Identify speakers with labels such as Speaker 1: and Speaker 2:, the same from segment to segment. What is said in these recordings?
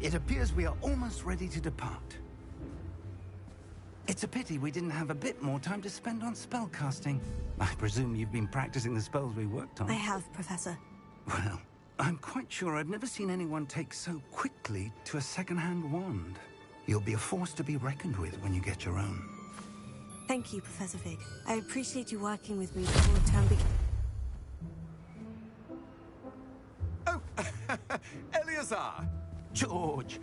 Speaker 1: It appears we are almost ready to depart. It's a pity we didn't have a bit more time to spend on spellcasting. I presume you've been practicing the spells we worked on.
Speaker 2: I have, Professor.
Speaker 1: Well, I'm quite sure I've never seen anyone take so quickly to a second-hand wand. You'll be a force to be reckoned with when you get your own.
Speaker 2: Thank you, Professor Fig. I appreciate you working with me before the term begins.
Speaker 3: Oh, Eleazar!
Speaker 1: George!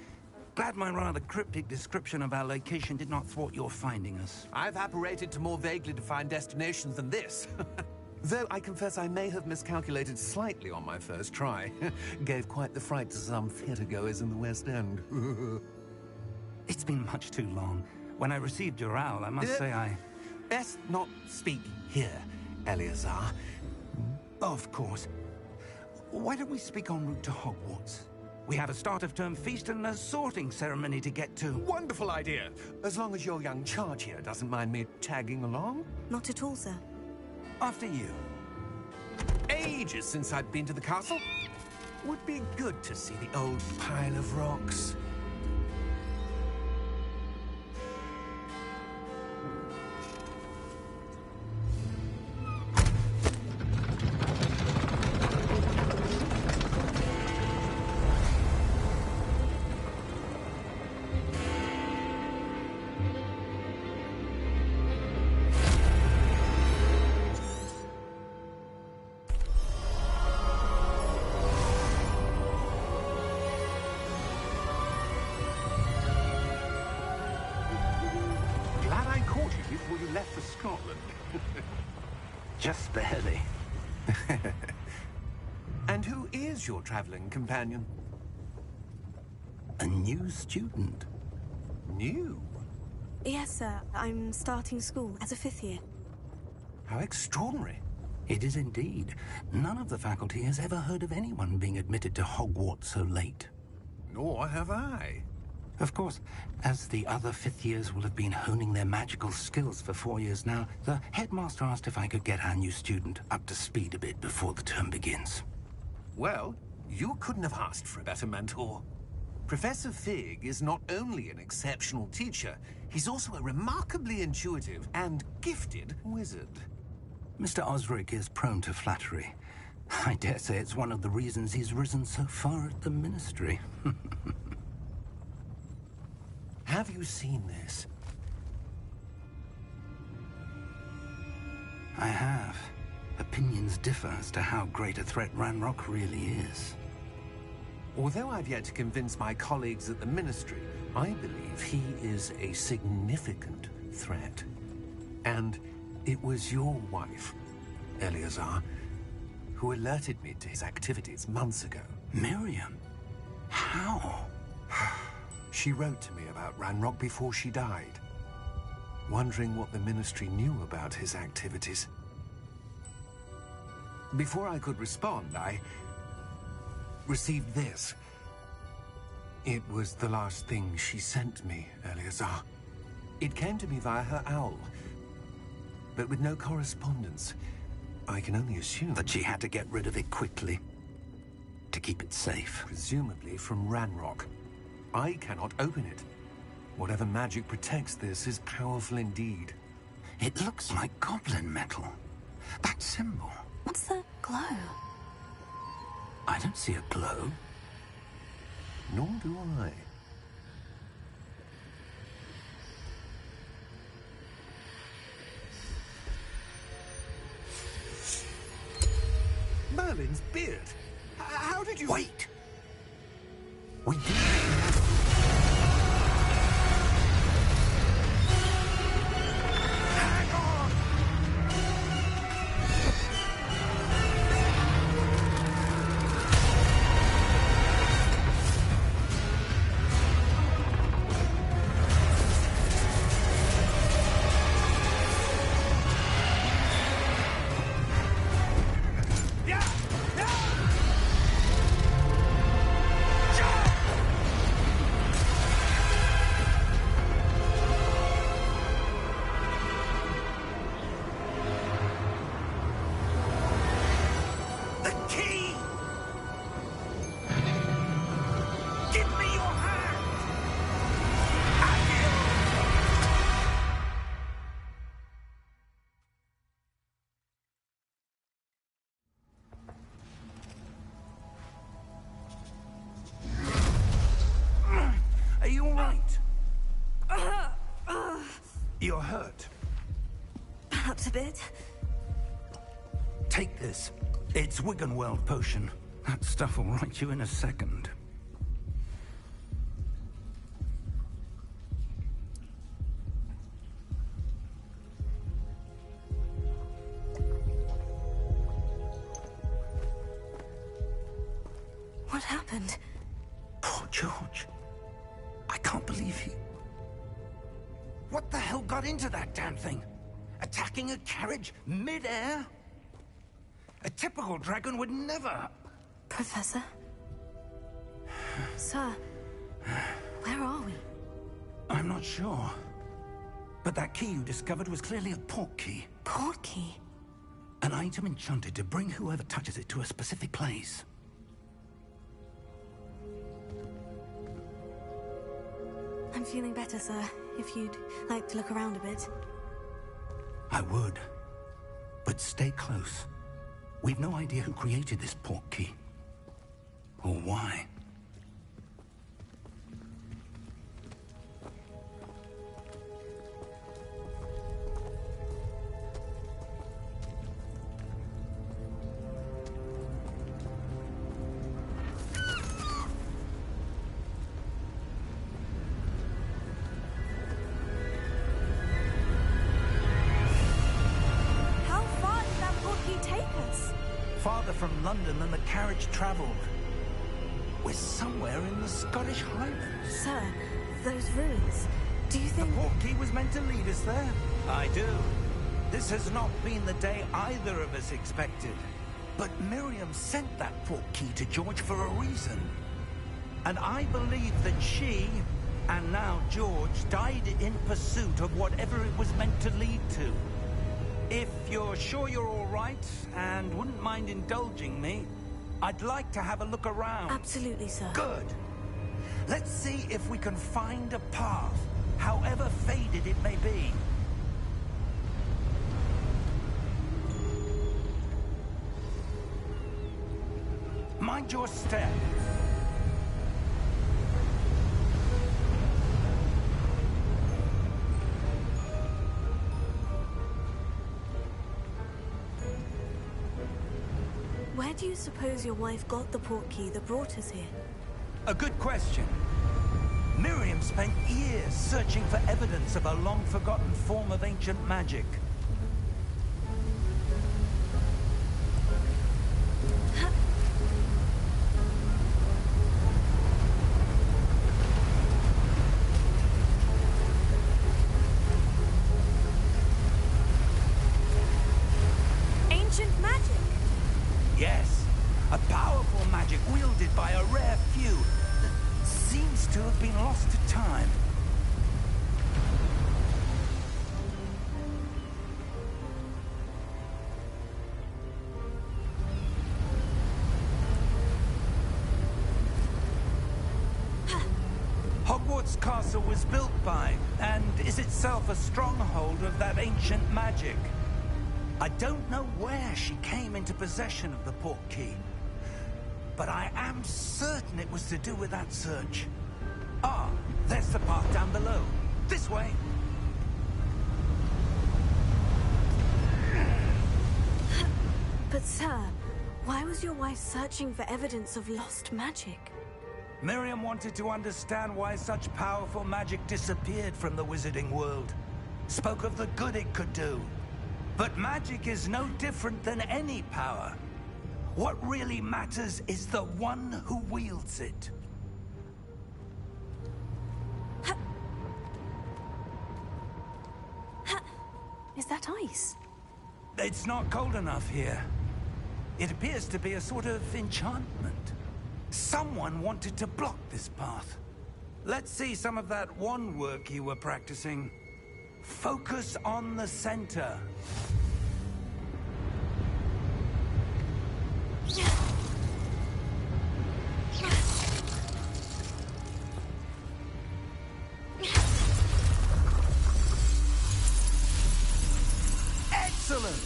Speaker 1: Glad my rather cryptic description of our location did not thwart your finding us.
Speaker 3: I've apparated to more vaguely defined destinations than this. Though I confess I may have miscalculated slightly on my first try. Gave quite the fright to some theatre-goers in the West End.
Speaker 1: It's been much too long. When I received your owl, I must say I...
Speaker 3: Best not speak here, Eleazar.
Speaker 1: Of course. Why don't we speak en route to Hogwarts? We have a start-of-term feast and a sorting ceremony to get to.
Speaker 3: Wonderful idea! As long as your young charge here doesn't mind me tagging along.
Speaker 2: Not at all, sir.
Speaker 1: After you.
Speaker 3: Ages since I'd been to the castle. Would be good to see the old pile of rocks.
Speaker 1: Before you left for Scotland. Just barely.
Speaker 3: And who is your traveling companion?
Speaker 1: A new student.
Speaker 3: New?
Speaker 2: Yes, sir. I'm starting school as a 5th year.
Speaker 3: How extraordinary.
Speaker 1: It is indeed. None of the faculty has ever heard of anyone being admitted to Hogwarts so late.
Speaker 3: Nor have I.
Speaker 1: Of course, as the other 5th years will have been honing their magical skills for 4 years now, the headmaster asked if I could get our new student up to speed a bit before the term begins.
Speaker 3: Well, you couldn't have asked for a better mentor. Professor Fig is not only an exceptional teacher, he's also a remarkably intuitive and gifted wizard.
Speaker 1: Mr. Osric is prone to flattery. I dare say it's one of the reasons he's risen so far at the Ministry.
Speaker 3: Have you seen this?
Speaker 1: I have. Opinions differ as to how great a threat Ranrock really is.
Speaker 3: Although I've yet to convince my colleagues at the Ministry, I believe he is a significant threat. And it was your wife, Eleazar, who alerted me to his activities months ago.
Speaker 1: Miriam? How?
Speaker 3: She wrote to me about Ranrock before she died, wondering what the Ministry knew about his activities. Before I could respond, I received this. It was the last thing she sent me, Eleazar. It came to me via her owl, but with no correspondence. I can only assume
Speaker 1: that she had to get rid of it quickly, to keep it safe.
Speaker 3: Presumably from Ranrock. I cannot open it. Whatever magic protects this is powerful indeed.
Speaker 1: It looks like goblin metal. That symbol.
Speaker 2: What's the glow?
Speaker 1: I don't see a glow.
Speaker 3: Nor do I. Merlin's beard. How did you...
Speaker 1: Wait! We did. You're hurt.
Speaker 2: Perhaps a bit.
Speaker 1: Take this. It's Wiggenweld potion. That stuff will right you in a second.
Speaker 2: What happened?
Speaker 1: Poor George. I can't believe he... What the hell got into that damn thing? Attacking a carriage mid-air? A typical dragon would never...
Speaker 2: Professor? Sir, where are we?
Speaker 1: I'm not sure. But that key you discovered was clearly a port key.
Speaker 2: Port key?
Speaker 1: An item enchanted to bring whoever touches it to a specific place.
Speaker 2: I'm feeling better, sir. If you'd like to look around a bit.
Speaker 1: I would. But stay close. We've no idea who created this port key. Or why. Farther from London than the carriage travelled. We're somewhere in the Scottish Highlands.
Speaker 2: Sir, those ruins, do you think...
Speaker 1: The port key was meant to lead us there? I do. This has not been the day either of us expected. But Miriam sent that port key to George for a reason. And I believe that she, and now George, died in pursuit of whatever it was meant to lead to. If you're sure you're all right, and wouldn't mind indulging me, I'd like to have a look around.
Speaker 2: Absolutely, sir.
Speaker 1: Good. Let's see if we can find a path, however faded it may be. Mind your step.
Speaker 2: Where do you suppose your wife got the port key that brought us here?
Speaker 1: A good question. Miriam spent years searching for evidence of a long-forgotten form of ancient magic.
Speaker 2: Ancient magic?
Speaker 1: Yes, a powerful magic wielded by a rare few that seems to have been lost to time. Hogwarts Castle was built by, and is itself a stronghold of that ancient magic. I don't know where she came into possession of the port key, but I am certain it was to do with that search. Ah, there's the path down below. This way.
Speaker 2: But sir, why was your wife searching for evidence of lost magic?
Speaker 1: Miriam wanted to understand why such powerful magic disappeared from the wizarding world. Spoke of the good it could do. But magic is no different than any power. What really matters is the one who wields it.
Speaker 2: Is that ice?
Speaker 1: It's not cold enough here. It appears to be a sort of enchantment. Someone wanted to block this path. Let's see some of that wand work you were practicing. Focus on the center. Excellent!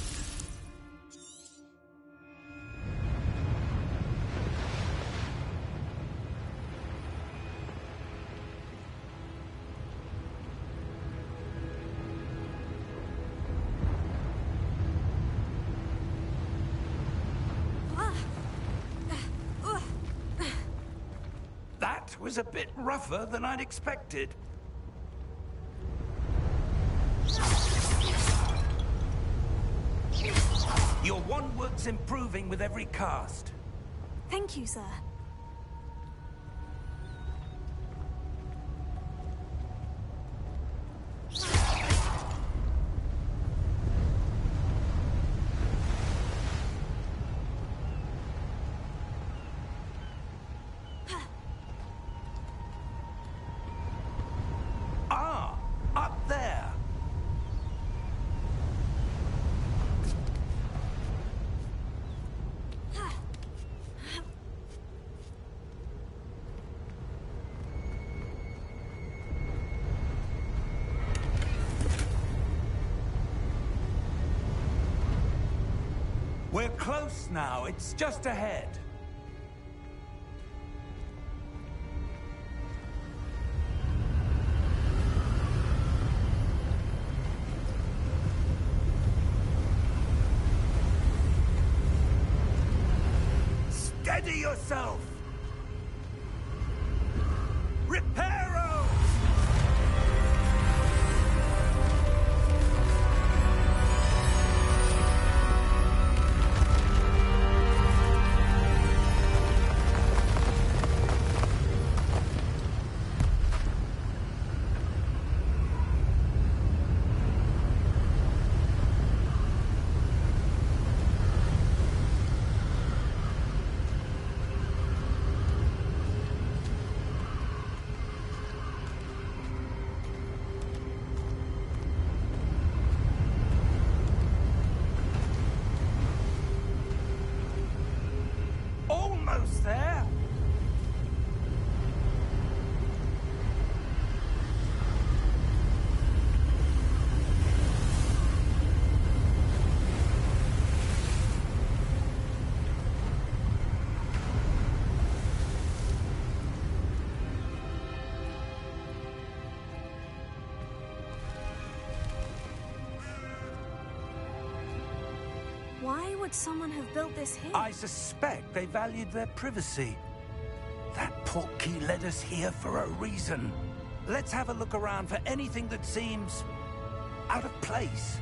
Speaker 1: was a bit rougher than I'd expected. Your wand work's improving with every cast.
Speaker 2: Thank you, sir.
Speaker 1: Ah, up there. We're close now. It's just ahead. Steady yourself! Reparo! Almost there.
Speaker 2: Why would someone have built this here?
Speaker 1: I suspect they valued their privacy. That portkey led us here for a reason. Let's have a look around for anything that seems out of place.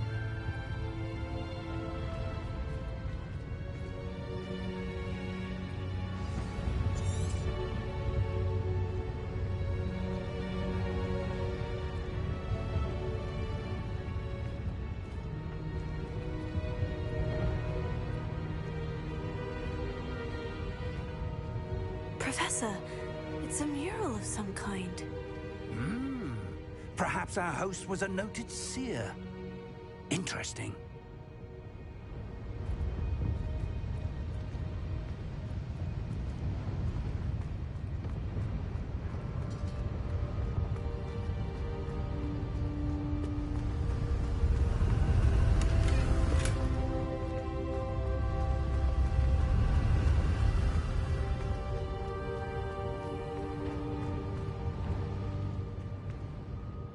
Speaker 2: Professor, it's a mural of some kind.
Speaker 1: Perhaps our host was a noted seer. Interesting.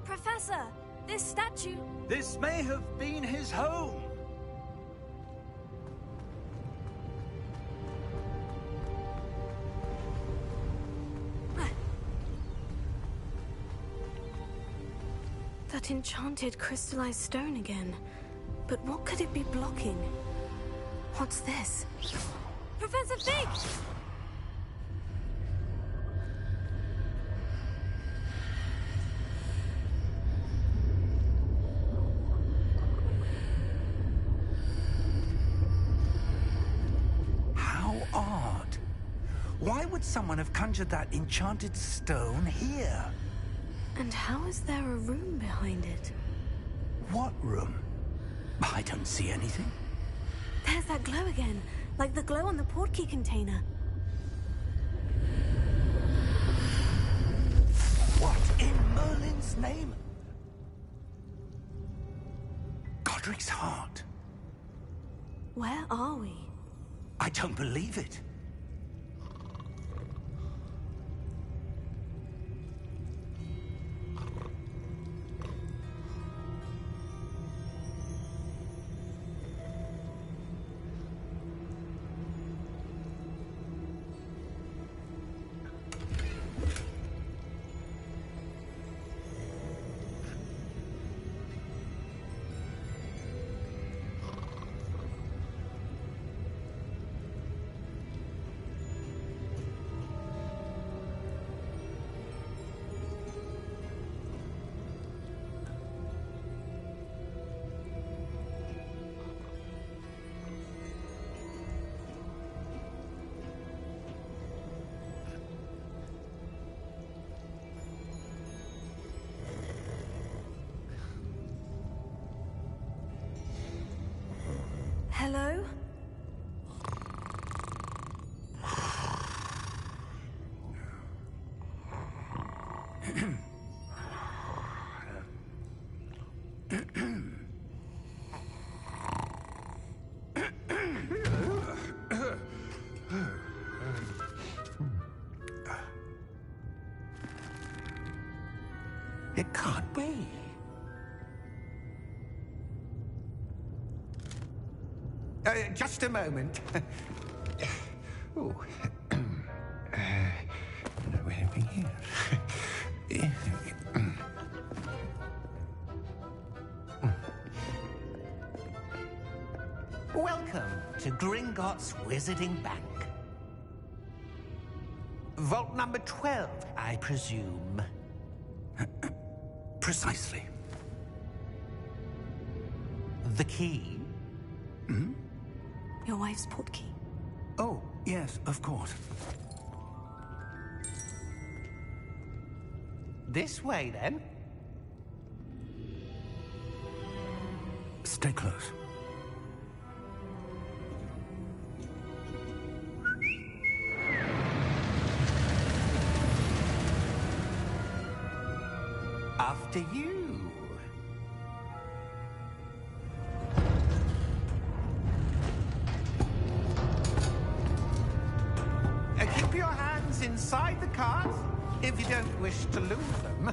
Speaker 2: Professor, this statue...
Speaker 1: This may have been his home.
Speaker 2: That enchanted crystallized stone again. But what could it be blocking? What's this? Professor Fig!
Speaker 1: How odd. Why would someone have conjured that enchanted stone here?
Speaker 2: And how is there a room behind it?
Speaker 1: What room? I don't see anything.
Speaker 2: There's that glow again, like the glow on the portkey container.
Speaker 1: What in Merlin's name? Godric's heart.
Speaker 2: Where are we?
Speaker 1: I don't believe it.
Speaker 3: It can't be. Just a moment. Oh. No, anything here? Welcome to Gringotts Wizarding Bank. Vault number 12, I presume.
Speaker 1: Precisely.
Speaker 3: The key?
Speaker 1: Hmm?
Speaker 2: Your wife's portkey.
Speaker 1: Oh, yes, of course.
Speaker 3: This way, then.
Speaker 1: Stay close.
Speaker 3: After you. Keep your hands inside the cart if you don't wish to lose them.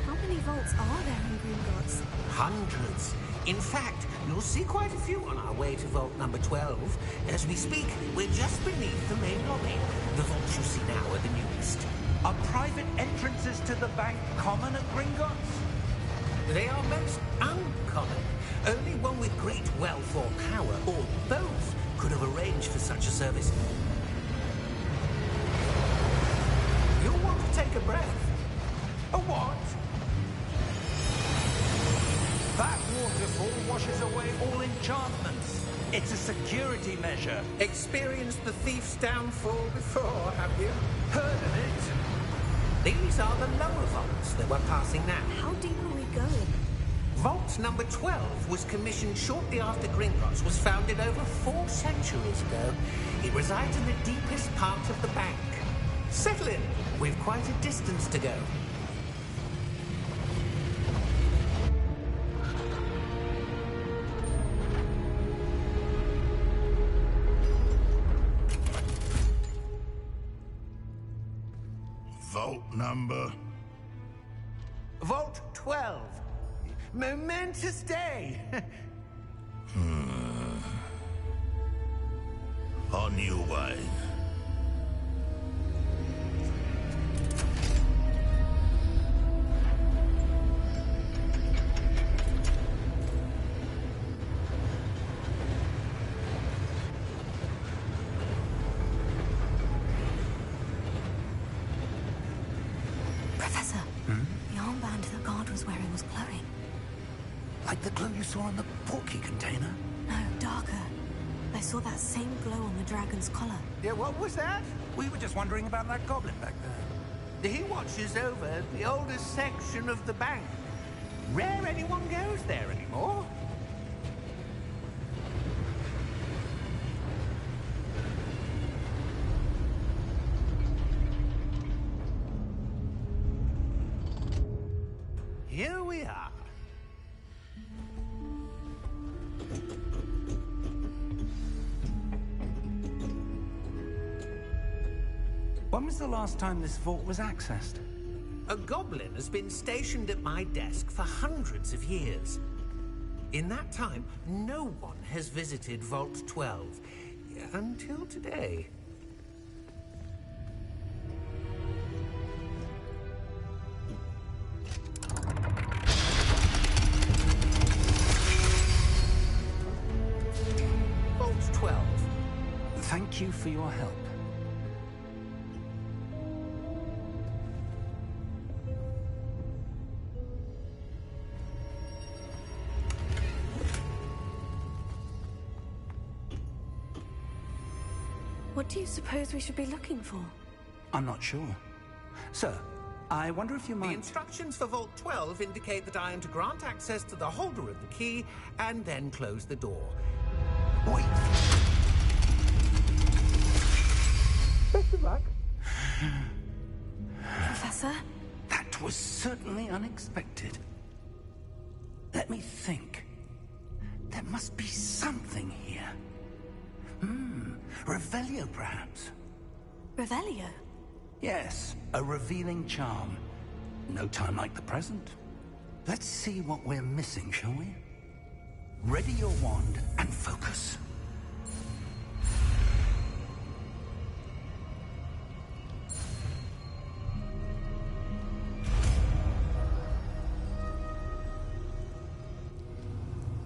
Speaker 2: How many vaults are there in Gringotts?
Speaker 3: Hundreds. In fact, you'll see quite a few on our way to vault number 12. As we speak, we're just beneath the main lobby. The vaults you see now are the newest.
Speaker 1: Are private entrances to the bank common at Gringotts?
Speaker 3: They are most uncommon. Only one with great wealth or power, or both, could have arranged for such a service. You'll want to take a breath.
Speaker 1: A what? That waterfall washes away all enchantments. It's a security measure.
Speaker 3: Experienced the thief's downfall before, have you?
Speaker 1: Heard of it?
Speaker 3: These are the lower vaults that we're passing now.
Speaker 2: How deep are we going?
Speaker 3: Vault number 12 was commissioned shortly after Gringotts was founded over 4 centuries ago. It resides in the deepest part of the bank. Settle in. We've quite a distance to go.
Speaker 4: Vault number?
Speaker 3: Vault 12. Momentous day.
Speaker 4: On your way.
Speaker 2: Professor, the armband the guard was wearing was glowing.
Speaker 1: Like the glow you saw on the portkey container?
Speaker 2: No, darker. I saw that same glow on the dragon's collar.
Speaker 3: Yeah, what was that?
Speaker 1: We were just wondering about that goblin back there.
Speaker 3: He watches over the oldest section of the bank. Rare anyone goes there anymore. Here we are.
Speaker 1: When was the last time this vault was accessed?
Speaker 3: A goblin has been stationed at my desk for hundreds of years. In that time, no one has visited Vault 12. Until today. Vault 12.
Speaker 1: Thank you for your help.
Speaker 2: What do you suppose we should be looking for?
Speaker 1: I'm not sure. Sir, I wonder if you
Speaker 3: The
Speaker 1: might...
Speaker 3: instructions for Vault 12 indicate that I am to grant access to the holder of the key and then close the door.
Speaker 1: Wait.
Speaker 3: Best of luck.
Speaker 2: Professor?
Speaker 1: That was certainly unexpected. Let me think. There must be something here. Revelio, perhaps?
Speaker 2: Revelio?
Speaker 1: Yes, a revealing charm. No time like the present. Let's see what we're missing, shall we? Ready your wand and focus.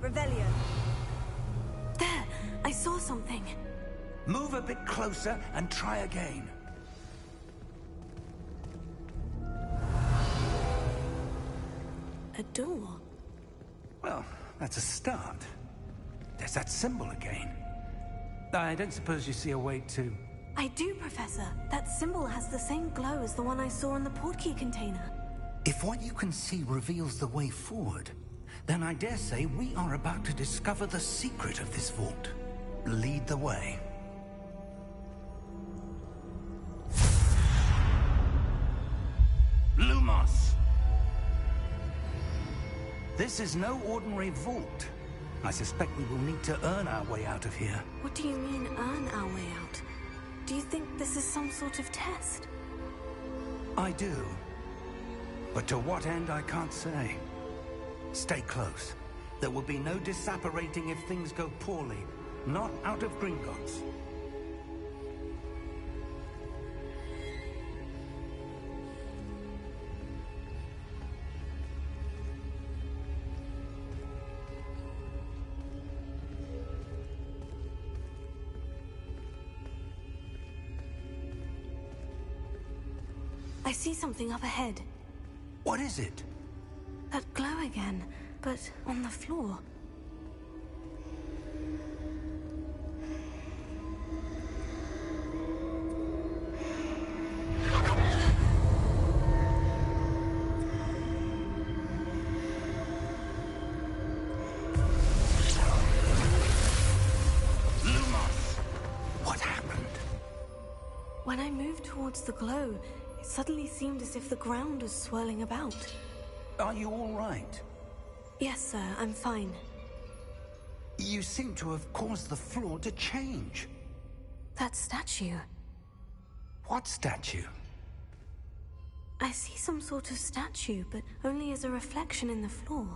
Speaker 2: Revelio. There! I saw something.
Speaker 1: Move a bit closer and try again.
Speaker 2: A door.
Speaker 1: Well, that's a start. There's that symbol again. I don't suppose you see a way to...
Speaker 2: I do, Professor. That symbol has the same glow as the one I saw in the portkey container.
Speaker 1: If what you can see reveals the way forward, then I dare say we are about to discover the secret of this vault. Lead the way. Lumos! This is no ordinary vault. I suspect we will need to earn our way out of here.
Speaker 2: What do you mean, earn our way out? Do you think this is some sort of test?
Speaker 1: I do. But to what end, I can't say. Stay close. There will be no disapparating if things go poorly. Not out of Gringotts.
Speaker 2: I see something up ahead.
Speaker 1: What is it?
Speaker 2: That glow again, but on the floor.
Speaker 1: Lumos! What happened?
Speaker 2: When I moved towards the glow, it suddenly seemed as if the ground was swirling about.
Speaker 1: Are you all right?
Speaker 2: Yes, sir, I'm fine.
Speaker 1: You seem to have caused the floor to change.
Speaker 2: That statue.
Speaker 1: What statue?
Speaker 2: I see some sort of statue, but only as a reflection in the floor.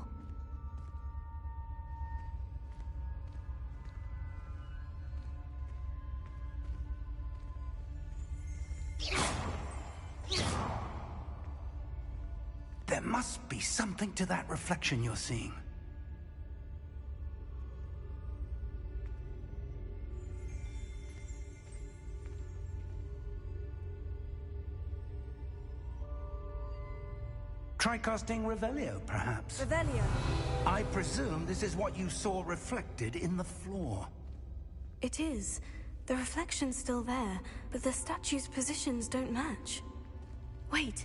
Speaker 1: There must be something to that reflection you're seeing. Try casting Revelio, perhaps.
Speaker 2: Revelio.
Speaker 1: I presume this is what you saw reflected in the floor.
Speaker 2: It is. The reflection's still there, but the statue's positions don't match. Wait.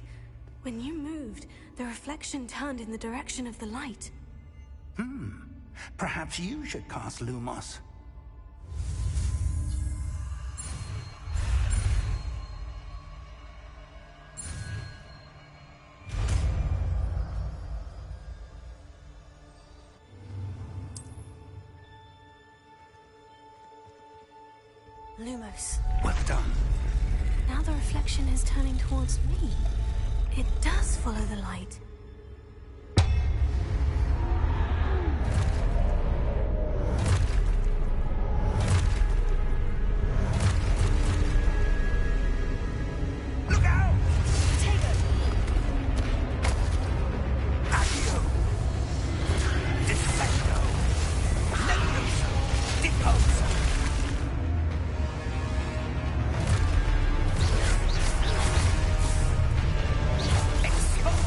Speaker 2: When you moved, the reflection turned in the direction of the light.
Speaker 1: Perhaps you should cast Lumos.
Speaker 2: Lumos.
Speaker 1: Well done.
Speaker 2: Now the reflection is turning towards me. It does follow the light.
Speaker 1: Look out!
Speaker 2: Tego!
Speaker 1: Accio! Defecto! Negativo! Depose! Expose!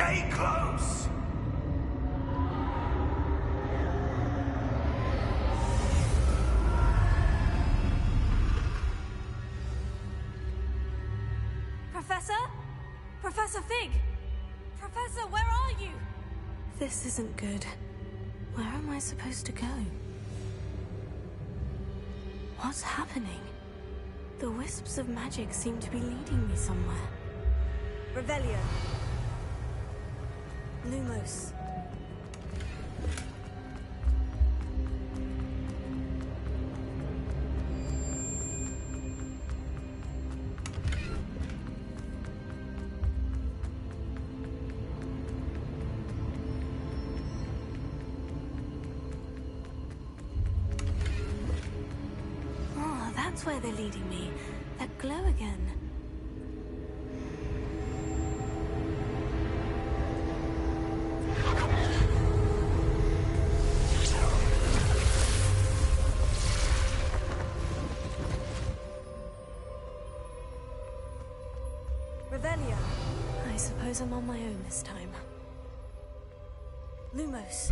Speaker 1: Stay close!
Speaker 2: Professor? Professor Fig! Professor, where are you? This isn't good. Where am I supposed to go? What's happening? The wisps of magic seem to be leading me somewhere. Revelio. Lumos. Oh, that's where they're leading me. That glow again. Revelio. I suppose I'm on my own this time. Lumos.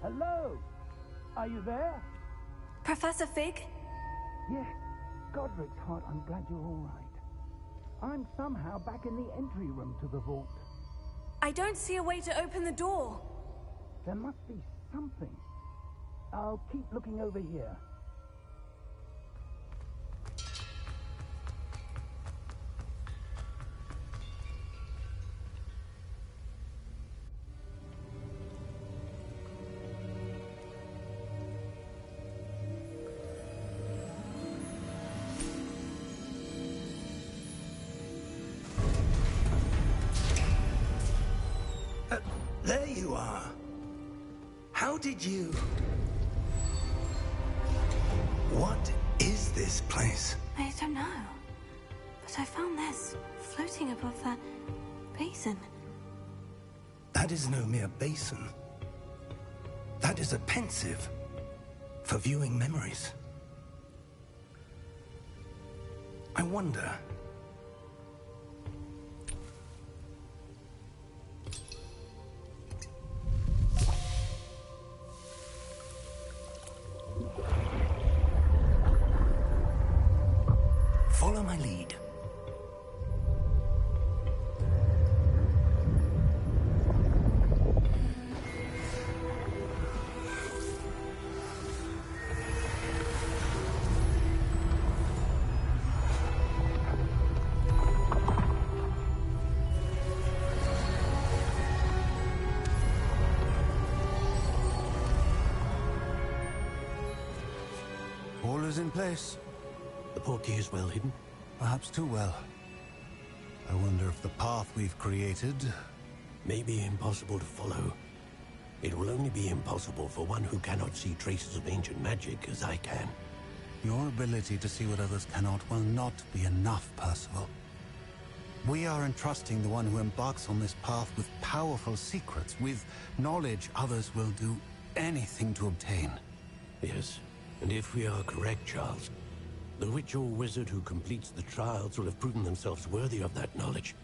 Speaker 1: Hello? Are you there?
Speaker 2: Professor Fig?
Speaker 1: Yes. Godric's heart, I'm glad you're all right. I'm somehow back in the entry room to the vault.
Speaker 2: I don't see a way to open the door.
Speaker 1: There must be something. I'll keep looking over here. There you are. How did you... What is this place?
Speaker 2: I don't know. But I found this floating above that basin.
Speaker 1: That is no mere basin. That is a pensive for viewing memories. I wonder... Follow my lead.
Speaker 5: is in place.
Speaker 3: The portkey is well hidden?
Speaker 5: Perhaps too well. I wonder if the path we've created...
Speaker 3: May be impossible to follow. It will only be impossible for one who cannot see traces of ancient magic as I can.
Speaker 5: Your ability to see what others cannot will not be enough, Percival. We are entrusting the one who embarks on this path with powerful secrets, with knowledge others will do anything to obtain.
Speaker 3: Yes, and if we are correct, Charles, the witch or wizard who completes the trials will have proven themselves worthy of that knowledge,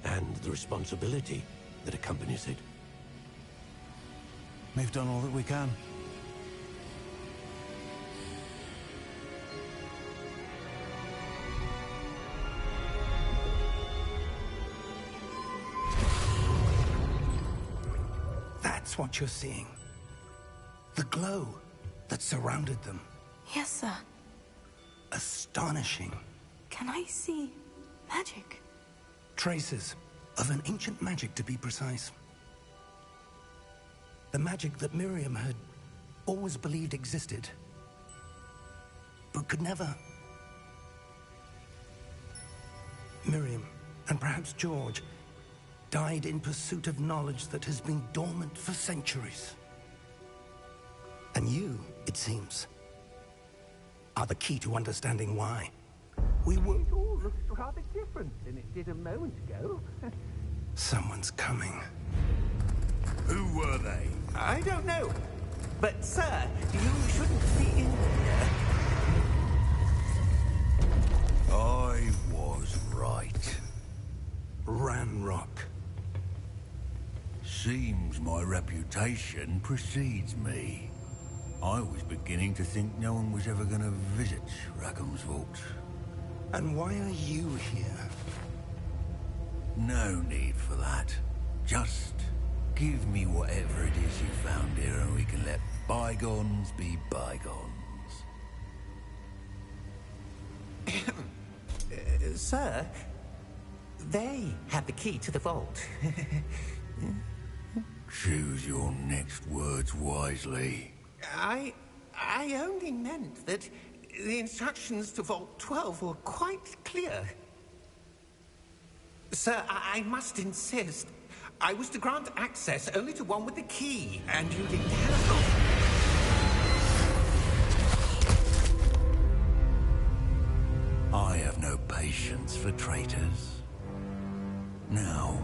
Speaker 3: and the responsibility that accompanies it.
Speaker 5: We've done all that we can.
Speaker 1: That's what you're seeing. The glow that surrounded them.
Speaker 2: Yes, sir.
Speaker 1: Astonishing.
Speaker 2: Can I see magic?
Speaker 1: Traces of an ancient magic, to be precise. The magic that Miriam had always believed existed, but could never. Miriam, and perhaps George, died in pursuit of knowledge that has been dormant for centuries. And you, it seems, are the key to understanding why.
Speaker 3: We were... It all looks rather different than it did a moment ago.
Speaker 1: Someone's coming.
Speaker 4: Who were they?
Speaker 6: I don't know. But, sir, you shouldn't be in here.
Speaker 4: I was right.
Speaker 1: Ranrock.
Speaker 4: Seems my reputation precedes me. I was beginning to think no one was ever going to visit Rackham's vault.
Speaker 1: And why are you here?
Speaker 4: No need for that. Just give me whatever it is you found here and we can let bygones be bygones.
Speaker 6: Sir, they have the key to the vault.
Speaker 4: Choose your next words wisely.
Speaker 6: I only meant that the instructions to Vault 12 were quite clear. Sir, I must insist. I was to grant access only to one with the key, and you didn't have...
Speaker 4: I have no patience for traitors. Now,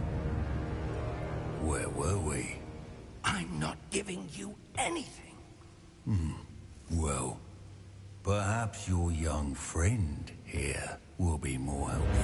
Speaker 4: where were we?
Speaker 1: I'm not giving you anything.
Speaker 4: Well, perhaps your young friend here will be more helpful.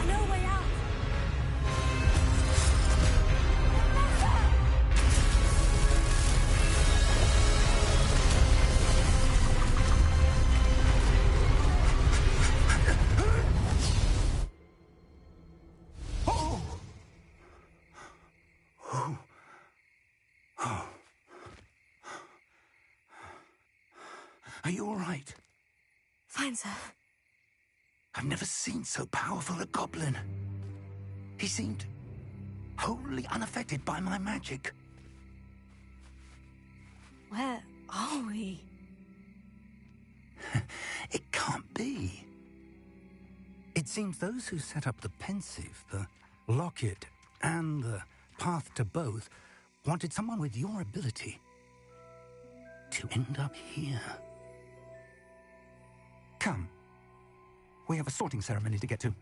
Speaker 2: No way out!
Speaker 1: Are you all right?
Speaker 2: Fine, sir.
Speaker 1: I've never seen so powerful a goblin. He seemed wholly unaffected by my magic.
Speaker 2: Where are we?
Speaker 1: It can't be. It seems those who set up the pensive, the locket, and the path to both wanted someone with your ability to end up here. Come. We have a sorting ceremony to get to.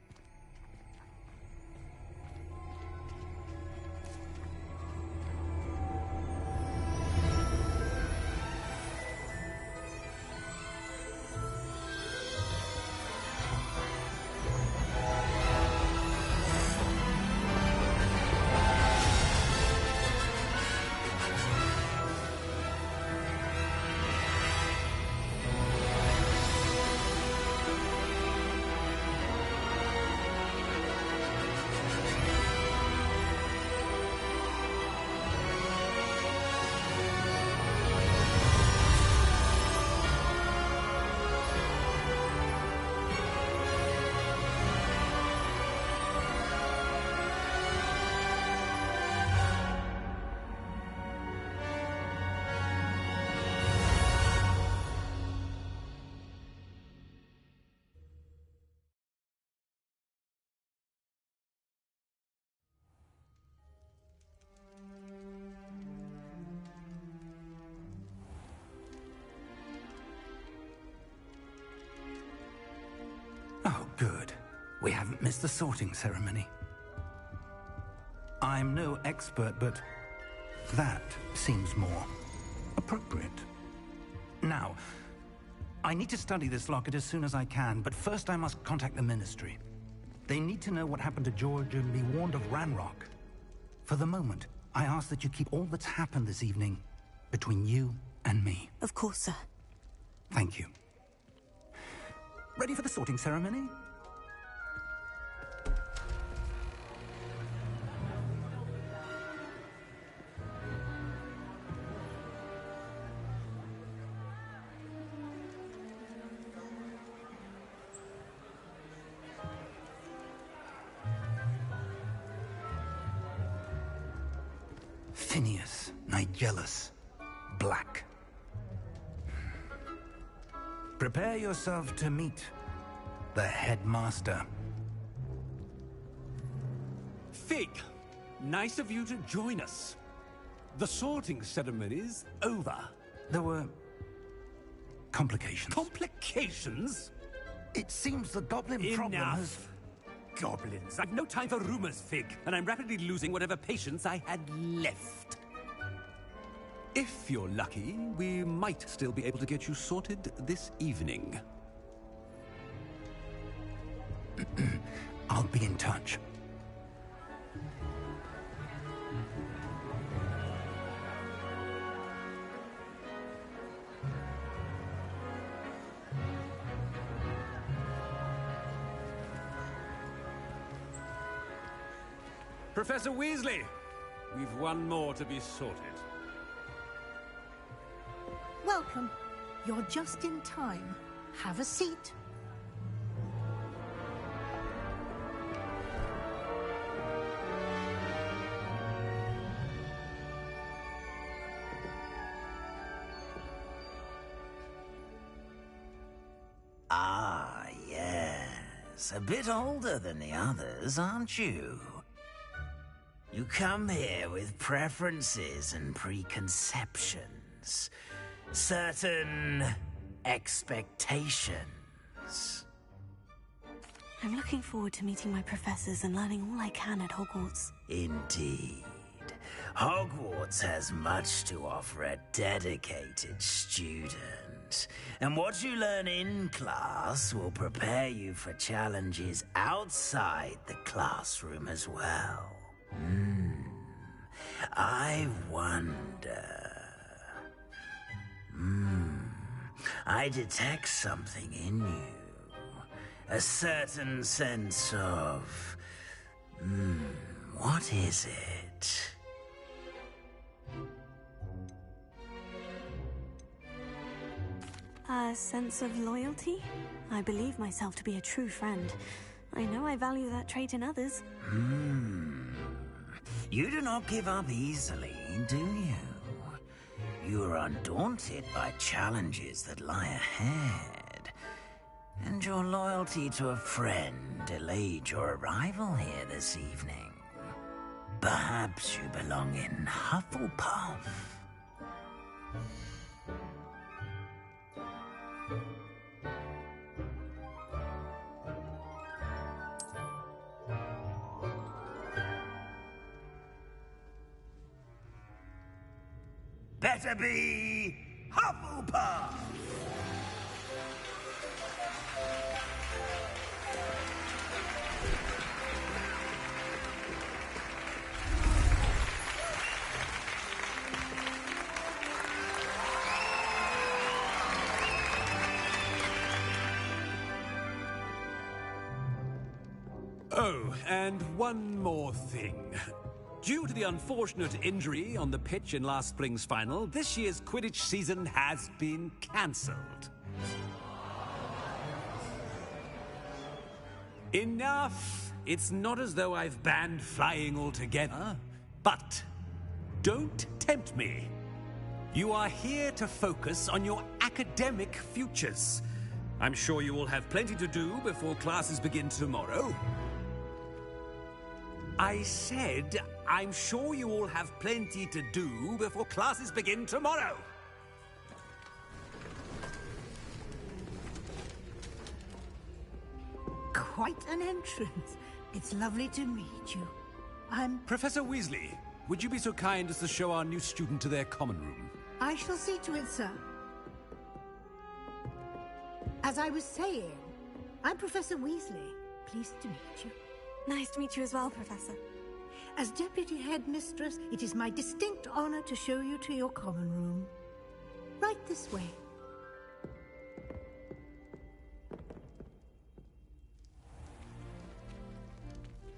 Speaker 1: We haven't missed the sorting ceremony. I'm no expert, but that seems more appropriate. Now, I need to study this locket as soon as I can, but first I must contact the Ministry. They need to know what happened to George and be warned of Ranrock. For the moment, I ask that you keep all that's happened this evening between you and me.
Speaker 2: Of course, sir.
Speaker 1: Thank you. Ready for the sorting ceremony? Phineas, Nigellus, Black. Prepare yourself to meet the headmaster.
Speaker 3: Fig, nice of you to join us. The sorting ceremony's over.
Speaker 1: There were complications.
Speaker 3: Complications?
Speaker 1: It seems the goblin problem has...
Speaker 3: Enough. Goblins. I've no time for rumors, Fig, and I'm rapidly losing whatever patience I had left. If you're lucky, we might still be able to get you sorted this evening.
Speaker 1: I'll be in touch.
Speaker 3: Professor Weasley, we've one more to be sorted.
Speaker 7: Welcome. You're just in time. Have a seat.
Speaker 8: Ah, yes. A bit older than the others, aren't you? You come here with preferences and preconceptions. Certain expectations.
Speaker 2: I'm looking forward to meeting my professors and learning all I can at Hogwarts.
Speaker 8: Indeed. Hogwarts has much to offer a dedicated student. And what you learn in class will prepare you for challenges outside the classroom as well. I wonder... I detect something in you. A certain sense of... what is it?
Speaker 2: A sense of loyalty? I believe myself to be a true friend. I know I value that trait in others.
Speaker 8: You do not give up easily, do you? You are undaunted by challenges that lie ahead. And your loyalty to a friend delayed your arrival here this evening. Perhaps you belong in Hufflepuff. Better be Hufflepuff!
Speaker 3: Oh, and one more thing. Due to the unfortunate injury on the pitch in last spring's final, this year's Quidditch season has been cancelled. Enough! It's not as though I've banned flying altogether, but don't tempt me. You are here to focus on your academic futures. I'm sure you will have plenty to do before classes begin tomorrow. I said, I'm sure you all have plenty to do before classes begin tomorrow.
Speaker 7: quite an entrance. It's lovely to meet you. I'm...
Speaker 9: Professor Weasley, would you be so kind as to show our new student to their common room?
Speaker 7: I shall see to it, sir. As I was saying, I'm Professor Weasley. Pleased to meet you.
Speaker 2: Nice to meet you as well, Professor.
Speaker 7: As Deputy Headmistress, it is my distinct honor to show you to your common room. Right this way.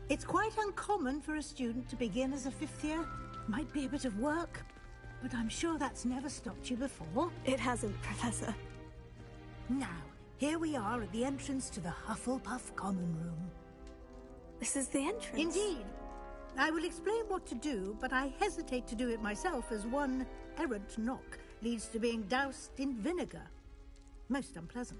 Speaker 7: It's quite uncommon for a student to begin as a fifth year. Might be a bit of work, but I'm sure that's never stopped you before.
Speaker 2: It hasn't, Professor.
Speaker 7: Now, here we are at the entrance to the Hufflepuff common room.
Speaker 2: This is the entrance?
Speaker 7: Indeed. I will explain what to do, but I hesitate to do it myself as one errant knock leads to being doused in vinegar. Most unpleasant.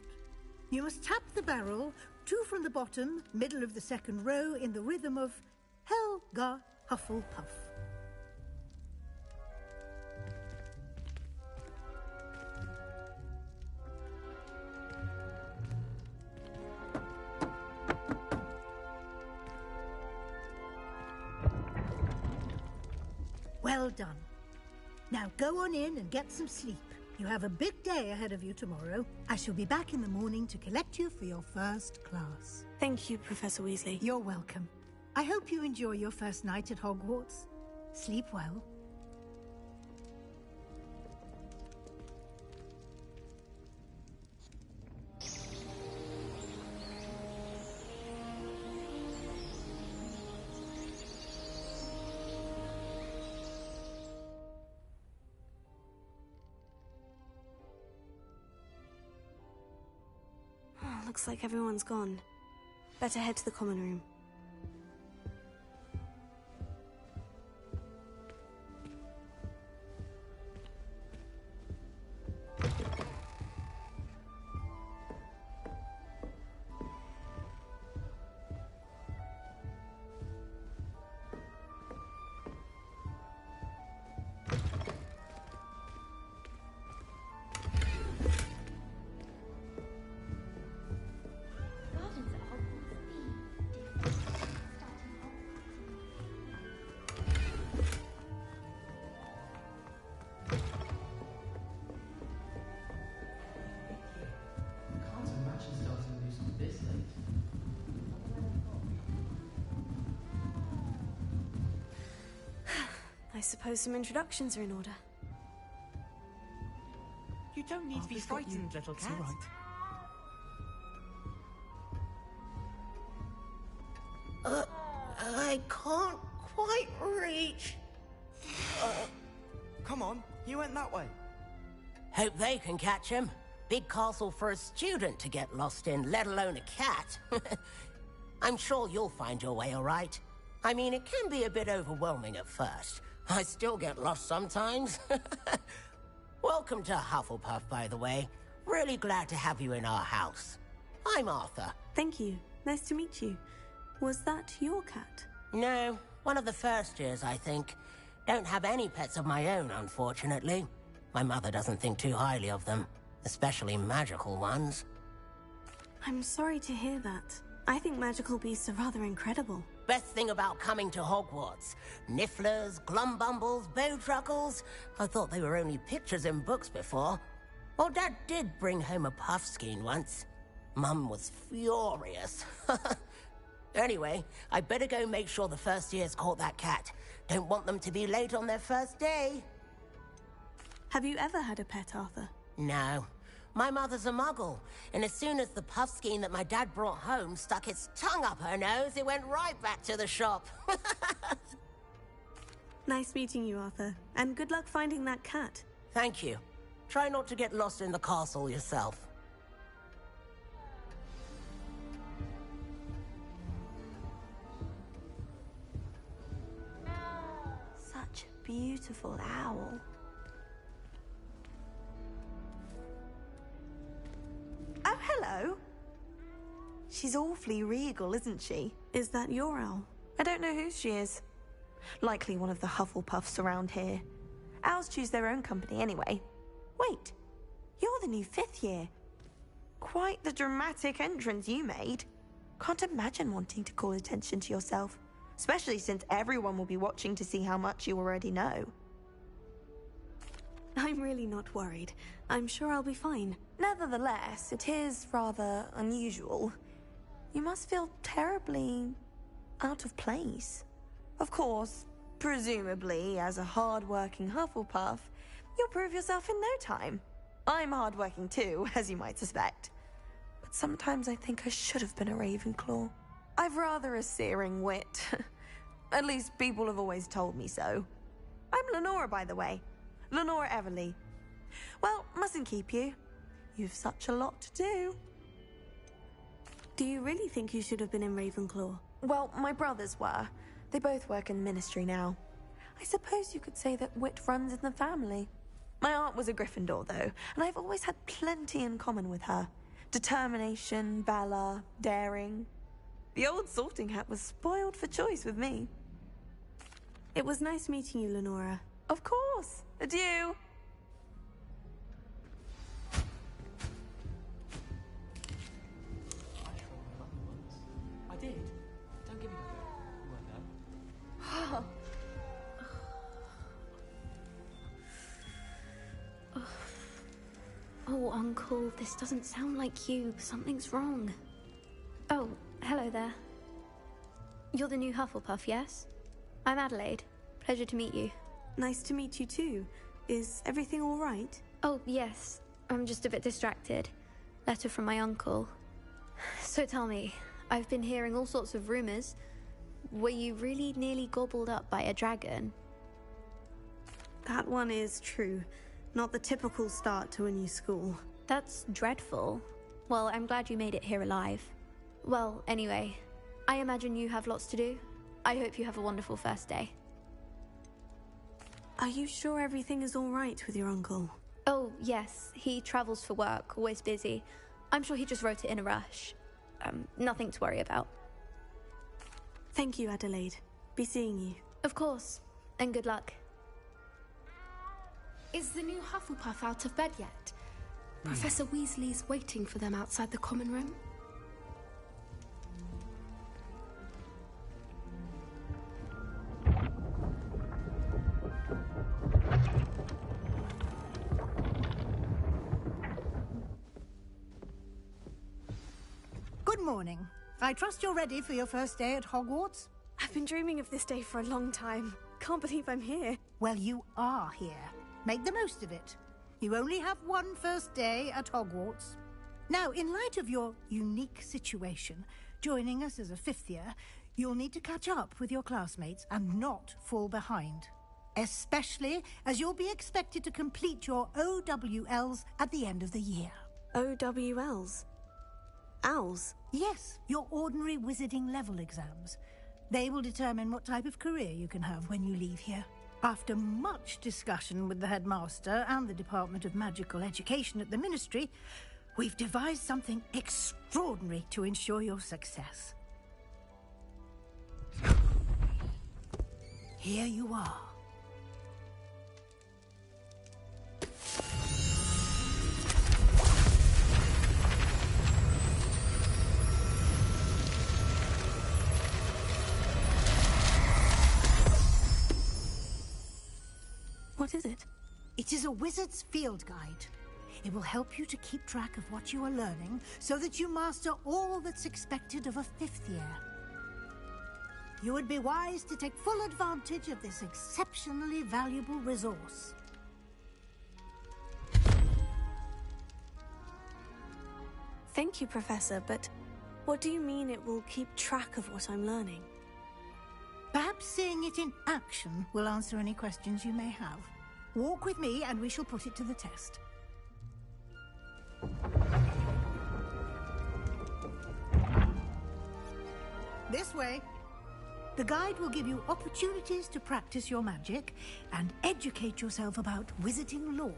Speaker 7: You must tap the barrel, 2 from the bottom, middle of the second row, in the rhythm of Helga Hufflepuff. Well done. Now go on in and get some sleep. You have a big day ahead of you tomorrow. I shall be back in the morning to collect you for your first class.
Speaker 2: Thank you, Professor Weasley.
Speaker 7: You're welcome. I hope you enjoy your first night at Hogwarts. Sleep well.
Speaker 2: Looks like everyone's gone. Better head to the common room. I suppose some introductions are in order.
Speaker 10: You don't need to be frightened, little cat.
Speaker 3: It's all right.
Speaker 6: I can't quite reach.
Speaker 10: Come on, you went that way.
Speaker 11: Hope they can catch him. Big castle for a student to get lost in, let alone a cat. I'm sure you'll find your way all right. I mean, it can be a bit overwhelming at first. I still get lost sometimes. Welcome to Hufflepuff, by the way. Really glad to have you in our house. I'm Arthur.
Speaker 2: Thank you. Nice to meet you. Was that your cat?
Speaker 11: No, one of the first years, I think. Don't have any pets of my own, unfortunately. My mother doesn't think too highly of them, especially magical ones.
Speaker 2: I'm sorry to hear that. I think magical beasts are rather incredible.
Speaker 11: Best thing about coming to Hogwarts. Nifflers, Glumbumbles, Bowtruckles. I thought they were only pictures in books before. Well, Dad did bring home a Puffskein once. Mum was furious. Anyway, I better go make sure the first years caught that cat. Don't want them to be late on their first day.
Speaker 2: Have you ever had a pet, Arthur?
Speaker 11: No. My mother's a muggle, and as soon as the Puffskein that my dad brought home stuck its tongue up her nose, it went right back to the shop.
Speaker 2: Nice meeting you, Arthur. And good luck finding that cat.
Speaker 11: Thank you. Try not to get lost in the castle yourself.
Speaker 2: Such a beautiful owl.
Speaker 12: Oh, hello. She's awfully regal, isn't she?
Speaker 2: Is that your owl?
Speaker 12: I don't know who she is. Likely one of the Hufflepuffs around here. Owls choose their own company anyway. Wait, you're the new 5th year. Quite the dramatic entrance you made. Can't imagine wanting to call attention to yourself, especially since everyone will be watching to see how much you already know.
Speaker 2: I'm really not worried. I'm sure I'll be fine.
Speaker 12: Nevertheless, it is rather unusual. You must feel terribly out of place. Of course, presumably, as a hard-working Hufflepuff, you'll prove yourself in no time. I'm hard-working too, as you might suspect. But sometimes I think I should have been a Ravenclaw. I've rather a searing wit. At least people have always told me so. I'm Lenora, by the way. Lenora Everly. Well, mustn't keep you. You've such a lot to do.
Speaker 2: Do you really think you should have been in Ravenclaw?
Speaker 12: Well, my brothers were. They both work in the ministry now. I suppose you could say that wit runs in the family. My aunt was a Gryffindor, though, and I've always had plenty in common with her. Determination, valor, daring. The old sorting hat was spoiled for choice with me.
Speaker 2: It was nice meeting you, Lenora.
Speaker 12: Of course. Adieu.
Speaker 10: I did. Don't give me that. Well done.
Speaker 2: Oh, Uncle, this doesn't sound like you. Something's wrong. Oh, hello there. You're the new Hufflepuff, yes? I'm Adelaide. Pleasure to meet you. Nice to meet you too. Is everything all right? Oh, yes. I'm just a bit distracted. Letter from my uncle. So tell me, I've been hearing all sorts of rumors. Were you really nearly gobbled up by a dragon? That one is true. Not the typical start to a new school. That's dreadful. Well, I'm glad you made it here alive. Well, anyway, I imagine you have lots to do. I hope you have a wonderful first day. Are you sure everything is all right with your uncle? Oh, yes. He travels for work, always busy. I'm sure he just wrote it in a rush. Nothing to worry about. Thank you, Adelaide. Be seeing you. Of course. And good luck.
Speaker 13: Is the new Hufflepuff out of bed yet? Professor Weasley's waiting for them outside the common room.
Speaker 7: Good morning. I trust you're ready for your first day at Hogwarts?
Speaker 2: I've been dreaming of this day for a long time. Can't believe I'm here.
Speaker 7: Well, you are here. Make the most of it. You only have one first day at Hogwarts. Now, in light of your unique situation, joining us as a fifth year, you'll need to catch up with your classmates and not fall behind. Especially as you'll be expected to complete your OWLs at the end of the year.
Speaker 2: OWLs? Owls?
Speaker 7: Yes, your ordinary wizarding level exams. They will determine what type of career you can have when you leave here. After much discussion with the headmaster and the Department of Magical Education at the Ministry, we've devised something extraordinary to ensure your success. Here you are.
Speaker 2: What is it?
Speaker 7: It is a wizard's field guide. It will help you to keep track of what you are learning so that you master all that's expected of a fifth year. You would be wise to take full advantage of this exceptionally valuable resource.
Speaker 2: Thank you, Professor, but what do you mean it will keep track of what I'm learning?
Speaker 7: Perhaps seeing it in action will answer any questions you may have. Walk with me and we shall put it to the test. This way. The guide will give you opportunities to practice your magic and educate yourself about wizarding lore.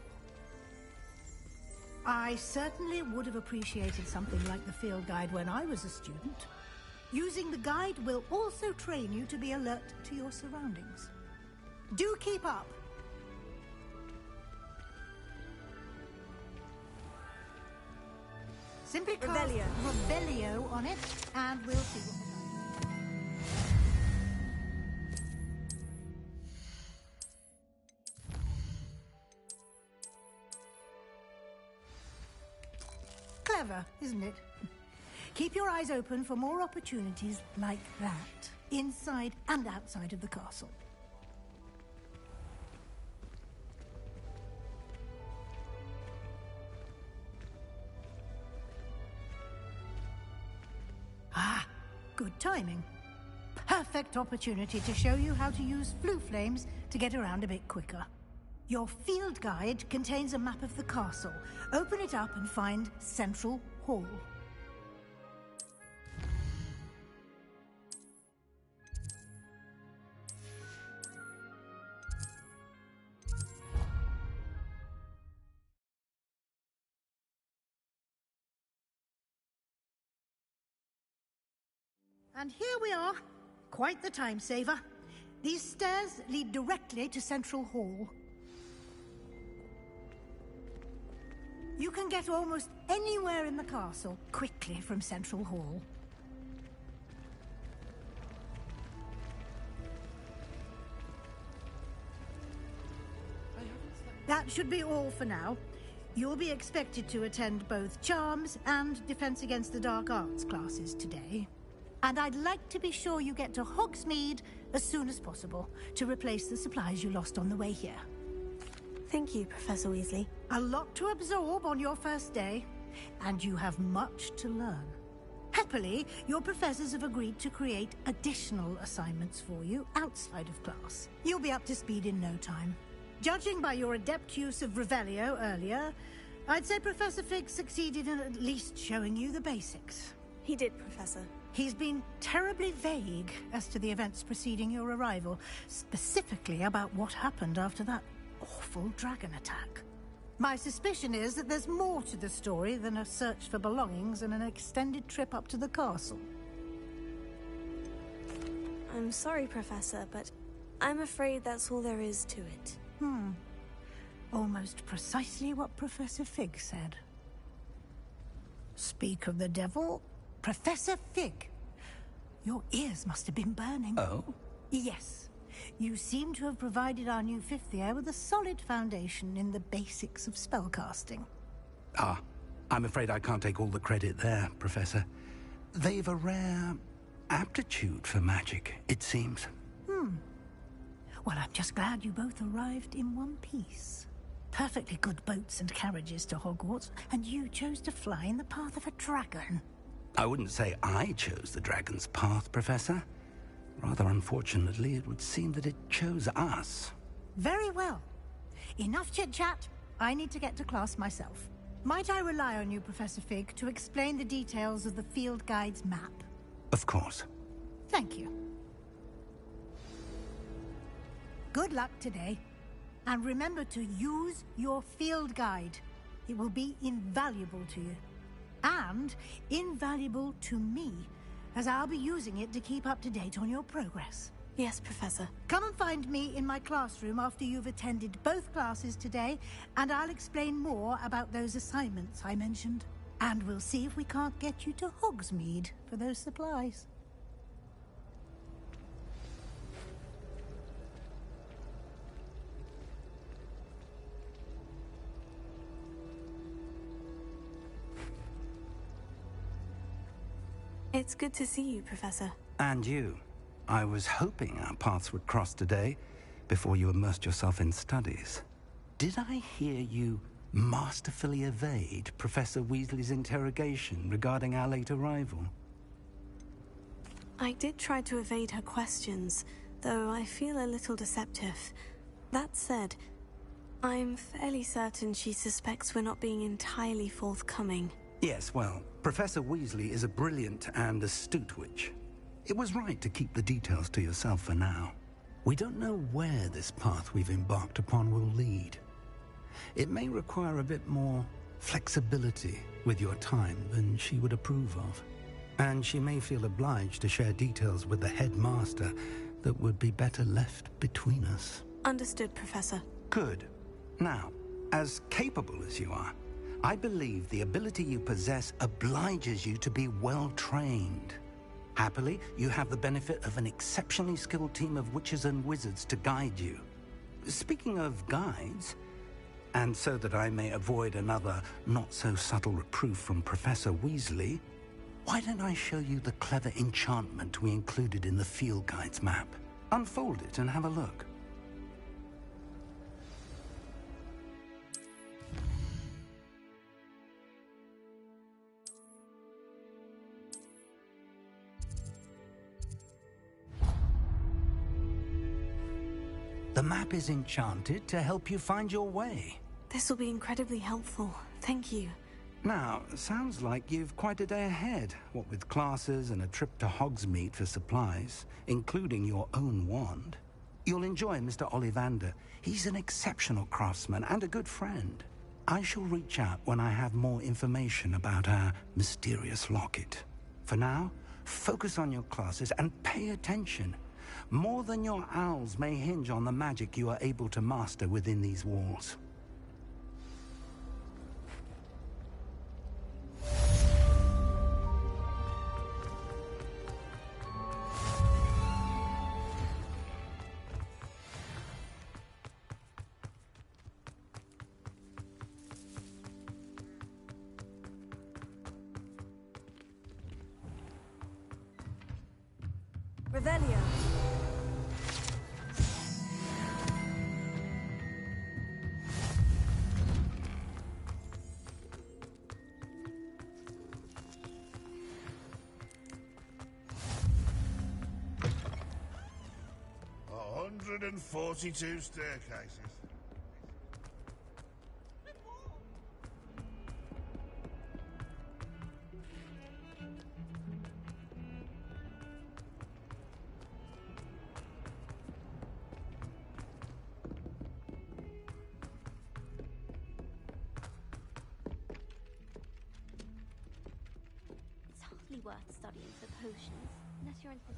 Speaker 7: I certainly would have appreciated something like the field guide when I was a student. Using the guide will also train you to be alert to your surroundings. Do keep up. Simply cast Revelio on it, and we'll see what clever, isn't it? Keep your eyes open for more opportunities like that, inside and outside of the castle. Ah, good timing. Perfect opportunity to show you how to use flue flames to get around a bit quicker. Your field guide contains a map of the castle. Open it up and find Central Hall. And here we are. Quite the time saver. These stairs lead directly to Central Hall. You can get almost anywhere in the castle quickly from Central Hall. That should be all for now. You'll be expected to attend both Charms and Defense Against the Dark Arts classes today. And I'd like to be sure you get to Hogsmeade as soon as possible to replace the supplies you lost on the way here.
Speaker 2: Thank you, Professor Weasley.
Speaker 7: A lot to absorb on your first day, and you have much to learn. Happily, your professors have agreed to create additional assignments for you outside of class. You'll be up to speed in no time. Judging by your adept use of Revelio earlier, I'd say Professor Fig succeeded in at least showing you the basics.
Speaker 2: He did, Professor.
Speaker 7: He's been terribly vague as to the events preceding your arrival, specifically about what happened after that awful dragon attack. My suspicion is that there's more to the story than a search for belongings and an extended trip up to the castle.
Speaker 2: I'm sorry, Professor, but I'm afraid that's all there is to it.
Speaker 7: Almost precisely what Professor Fig said. Speak of the devil, Professor Fig. Your ears must have been burning.
Speaker 1: Oh?
Speaker 7: Yes. You seem to have provided our new fifth year with a solid foundation in the basics of spellcasting.
Speaker 3: Ah, I'm afraid I can't take all the credit there, Professor. They've a rare aptitude for magic, it seems.
Speaker 7: Well, I'm just glad you both arrived in one piece. Perfectly good boats and carriages to Hogwarts, and you chose to fly in the path of a dragon.
Speaker 3: I wouldn't say I chose the dragon's path, Professor. Rather unfortunately, it would seem that it chose us.
Speaker 7: Very well. Enough chit-chat. I need to get to class myself. Might I rely on you, Professor Fig, to explain the details of the field guide's map?
Speaker 3: Of course.
Speaker 7: Thank you. Good luck today. And remember to use your field guide. It will be invaluable to you. And invaluable to me, as I'll be using it to keep up to date on your progress.
Speaker 2: Yes, Professor.
Speaker 7: Come and find me in my classroom after you've attended both classes today, and I'll explain more about those assignments I mentioned. And we'll see if we can't get you to Hogsmeade for those supplies.
Speaker 2: It's good to see you, Professor.
Speaker 3: And you. I was hoping our paths would cross today, before you immersed yourself in studies. Did I hear you masterfully evade Professor Weasley's interrogation regarding our late arrival?
Speaker 2: I did try to evade her questions, though I feel a little deceptive. That said, I'm fairly certain she suspects we're not being entirely forthcoming.
Speaker 3: Yes, well, Professor Weasley is a brilliant and astute witch. It was right to keep the details to yourself for now. We don't know where this path we've embarked upon will lead. It may require a bit more flexibility with your time than she would approve of. And she may feel obliged to share details with the headmaster that would be better left between us.
Speaker 2: Understood, Professor.
Speaker 3: Good. Now, as capable as you are,
Speaker 1: I believe the ability you possess obliges you to be well trained. Happily, you have the benefit of an exceptionally skilled team of witches and wizards to guide you. Speaking of guides, and so that I may avoid another not-so-subtle reproof from Professor Weasley, why don't I show you the clever enchantment we included in the field guide's map? Unfold it and have a look. The map is enchanted to help you find your way.
Speaker 2: This will be incredibly helpful. Thank you.
Speaker 1: Now, sounds like you've quite a day ahead, what with classes and a trip to Hogsmeade for supplies, including your own wand. You'll enjoy Mr. Ollivander. He's an exceptional craftsman and a good friend. I shall reach out when I have more information about our mysterious locket. For now, focus on your classes and pay attention. More than your owls may hinge on the magic you are able to master within these walls.
Speaker 2: Revelio.
Speaker 14: A 142 staircases.
Speaker 15: It's hardly worth studying for potions, unless you're into the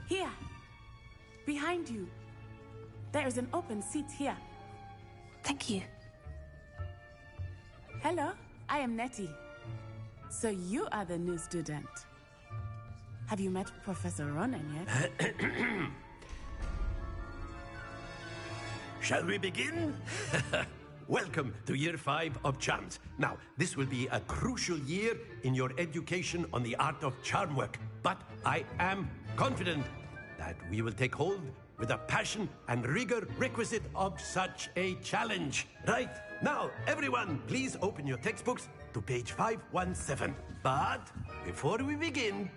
Speaker 16: Here! Behind you! There is an open seat here.
Speaker 2: Thank you.
Speaker 16: Hello, I am Nettie. So you are the new student. Have you met Professor Ronan yet?
Speaker 17: Shall we begin? Welcome to Year 5 of Charms. Now, this will be a crucial year in your education on the art of charm work, but I am confident that we will take hold with the passion and rigor requisite of such a challenge. Right, now, everyone, please open your textbooks to page 517. But before we begin,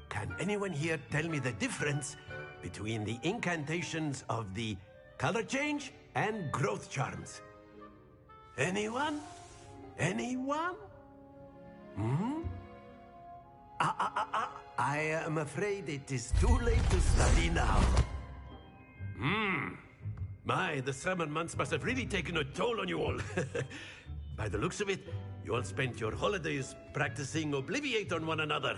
Speaker 17: can anyone here tell me the difference between the incantations of the color change and growth charms? Anyone? Anyone? I am afraid it is too late to study now. My, the summer months must have really taken a toll on you all. By the looks of it, you all spent your holidays practicing Obliviate on one another.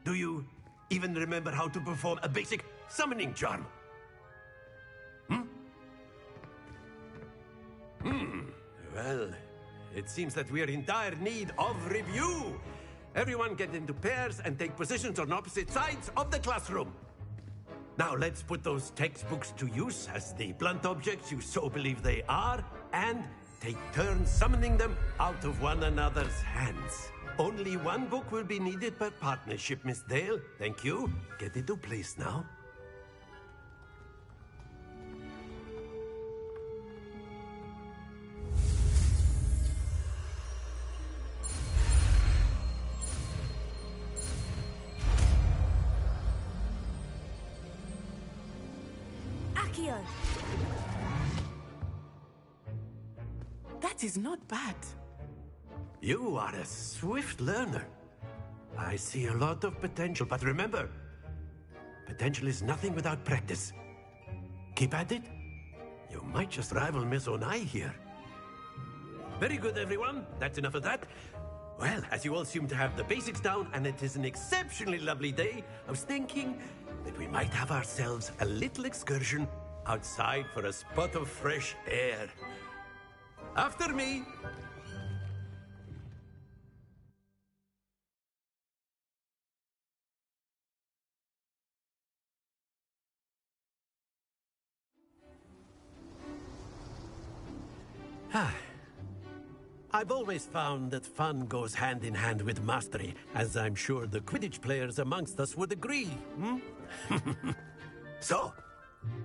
Speaker 17: Do you even remember how to perform a basic summoning charm? Well, it seems that we are in dire need of review. Everyone get into pairs and take positions on opposite sides of the classroom. Now let's put those textbooks to use as the blunt objects you so believe they are, and take turns summoning them out of one another's hands. Only one book will be needed per partnership, Miss Dale. Thank you. Get into place now.
Speaker 2: Accio!
Speaker 16: That is not bad.
Speaker 17: You are a swift learner. I see a lot of potential, but remember, potential is nothing without practice. Keep at it. You might just rival Miss Onai here. Very good, everyone. That's enough of that. Well, as you all seem to have the basics down and it is an exceptionally lovely day, I was thinking that we might have ourselves a little excursion outside for a spot of fresh air. After me! I've always found that fun goes hand in hand with mastery, as I'm sure the Quidditch players amongst us would agree, hmm? So,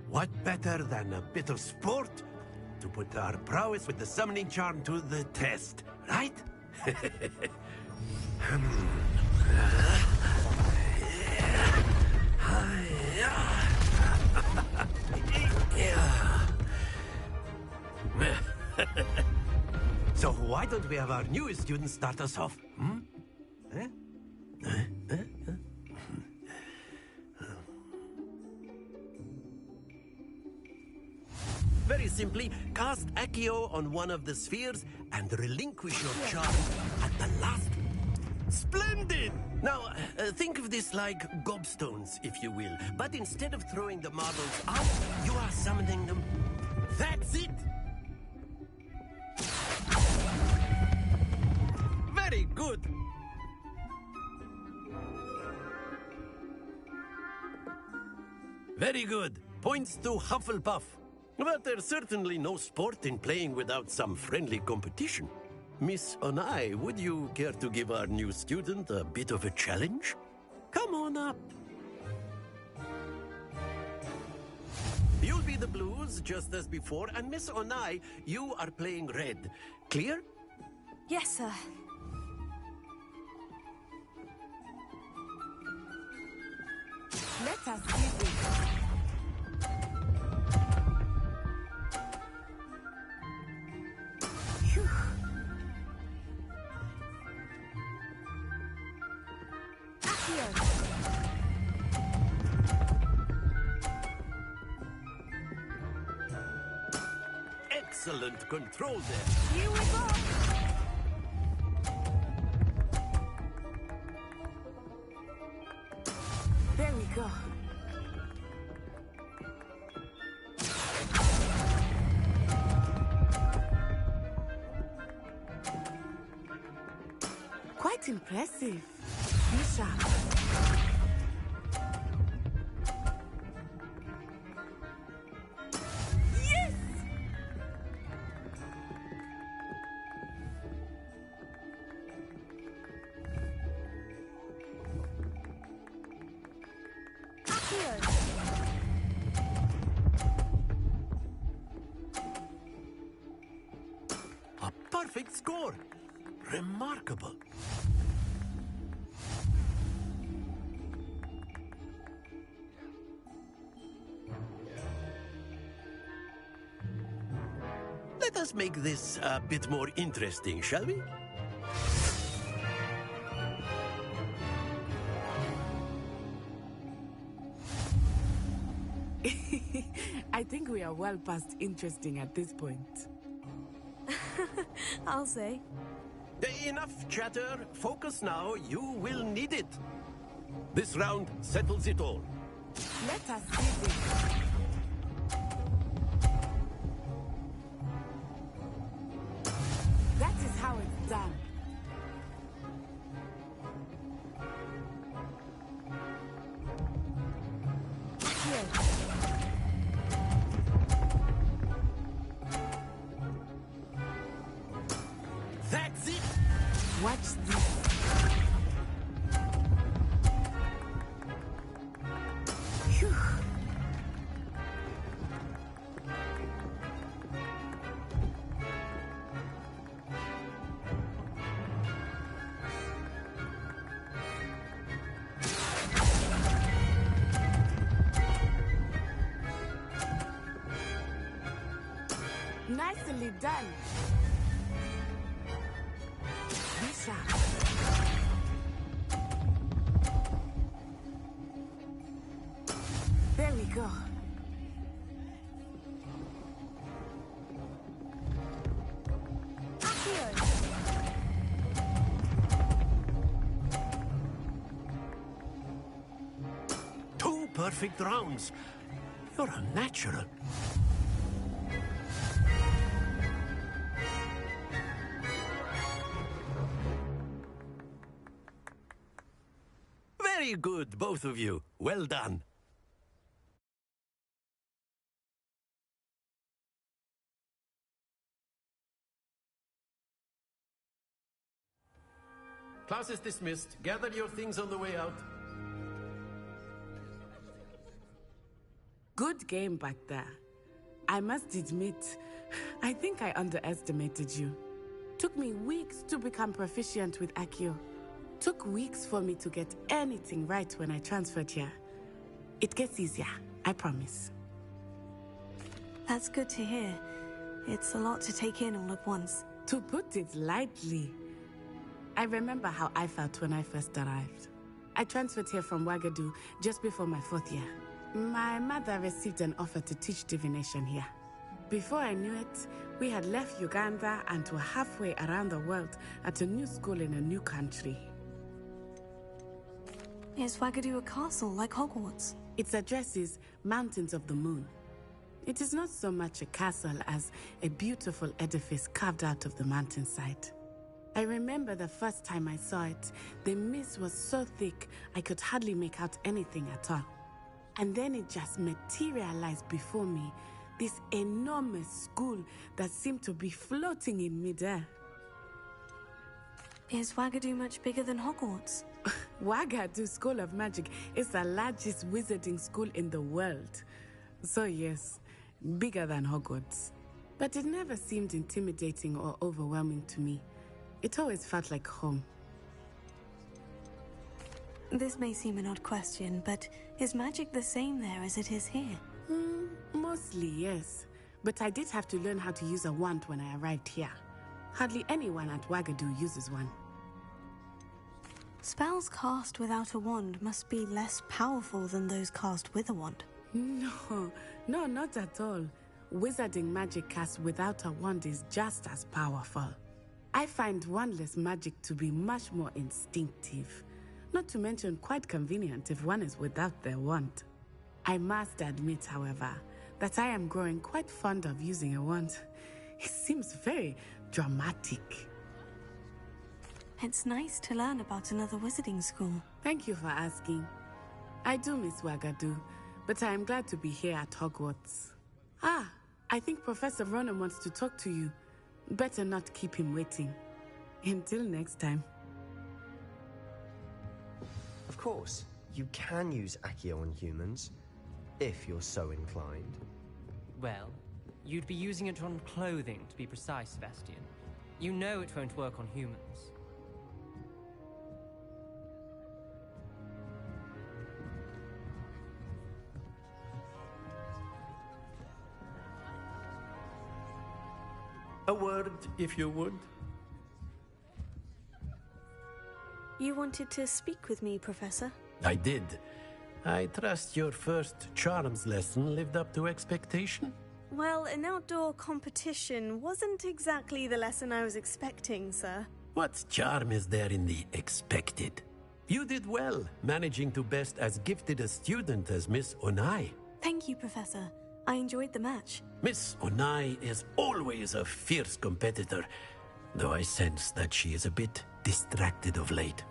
Speaker 17: what better than a bit of sport to put our prowess with the summoning charm to the test, right? So why don't we have our newest student start us off? Hmm? Very simply, cast Accio on one of the spheres and relinquish your charm at the last. Splendid! Now, think of this like gobstones, if you will. But instead of throwing the marbles out, you are summoning them. That's it! Very good! Very good. Points to Hufflepuff. But there's certainly no sport in playing without some friendly competition. Miss Onai, would you care to give our new student a bit of a challenge? Come on up. You'll be the blues, just as before, and Miss Onai, you are playing red. Clear?
Speaker 2: Yes, sir.
Speaker 16: Let us see this. Phew.
Speaker 17: Excellent control there.
Speaker 16: Here we go. There we go. Quite impressive. Be sharp. Yes!
Speaker 17: A perfect score. Remarkable. Let us make this a bit more interesting, shall we?
Speaker 16: I think we are well past interesting at this point.
Speaker 2: I'll say.
Speaker 17: Enough chatter. Focus now. You will need it. This round settles it all.
Speaker 16: Let us see this. That is how it's done.
Speaker 17: That's it.
Speaker 16: Watch this. Phew. Nicely done. Be sharp. There we go.
Speaker 17: perfect rounds. You're a natural. Very good, both of you. Well done. Class is dismissed. Gather your things on the way out.
Speaker 16: Good game back there. I must admit, I think I underestimated you. Took me weeks to become proficient with Accio. Took weeks for me to get anything right when I transferred here. It gets easier, I promise.
Speaker 2: That's good to hear. It's a lot to take in all at once.
Speaker 16: To put it lightly, I remember how I felt when I first arrived. I transferred here from Wagadu just before my 4th year. My mother received an offer to teach divination here. Before I knew it, we had left Uganda and were halfway around the world at a new school in a new country.
Speaker 2: Is Wagadu a castle like Hogwarts?
Speaker 16: Its address is Mountains of the Moon. It is not so much a castle as a beautiful edifice carved out of the mountainside. I remember the first time I saw it, the mist was so thick I could hardly make out anything at all. And then it just materialized before me, this enormous school that seemed to be floating in midair.
Speaker 2: Is Wagadu much bigger than Hogwarts?
Speaker 16: Wagadu School of Magic is the largest wizarding school in the world. So yes, bigger than Hogwarts. But it never seemed intimidating or overwhelming to me. It always felt like home.
Speaker 2: This may seem an odd question, but is magic the same there as it is here?
Speaker 16: Mostly, yes. But I did have to learn how to use a wand when I arrived here. Hardly anyone at Wagadu uses one.
Speaker 2: Spells cast without a wand must be less powerful than those cast with a wand.
Speaker 16: No, not at all. Wizarding magic cast without a wand is just as powerful. I find wandless magic to be much more instinctive. Not to mention quite convenient if one is without their wand. I must admit, however, that I am growing quite fond of using a wand. It seems very dramatic.
Speaker 2: It's nice to learn about another wizarding school.
Speaker 16: Thank you for asking. I do miss Wagadu, but I am glad to be here at Hogwarts. I think Professor Ronan wants to talk to you. Better not keep him waiting. Until next time.
Speaker 18: Of course, you can use Accio on humans, if you're so inclined.
Speaker 10: Well, you'd be using it on clothing, to be precise, Sebastian. You know it won't work on humans.
Speaker 17: A word, if you would.
Speaker 2: You wanted to speak with me, Professor?
Speaker 17: I did. I trust your first charms lesson lived up to expectation?
Speaker 2: Well, an outdoor competition wasn't exactly the lesson I was expecting, sir.
Speaker 17: What charm is there in the expected? You did well, managing to best as gifted a student as Miss Onai.
Speaker 2: Thank you, Professor. I enjoyed the match.
Speaker 17: Miss Onai is always a fierce competitor, though I sense that she is a bit distracted of late.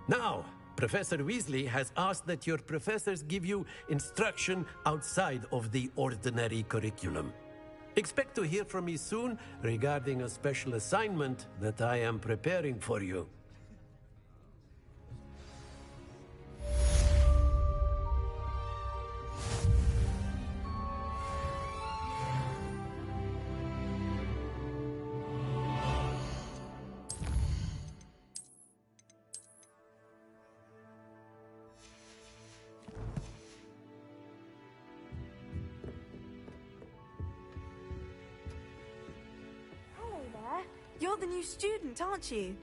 Speaker 17: Now, Professor Weasley has asked that your professors give you instruction outside of the ordinary curriculum. Expect to hear from me soon regarding a special assignment that I am preparing for you.
Speaker 12: You're the new student, aren't you?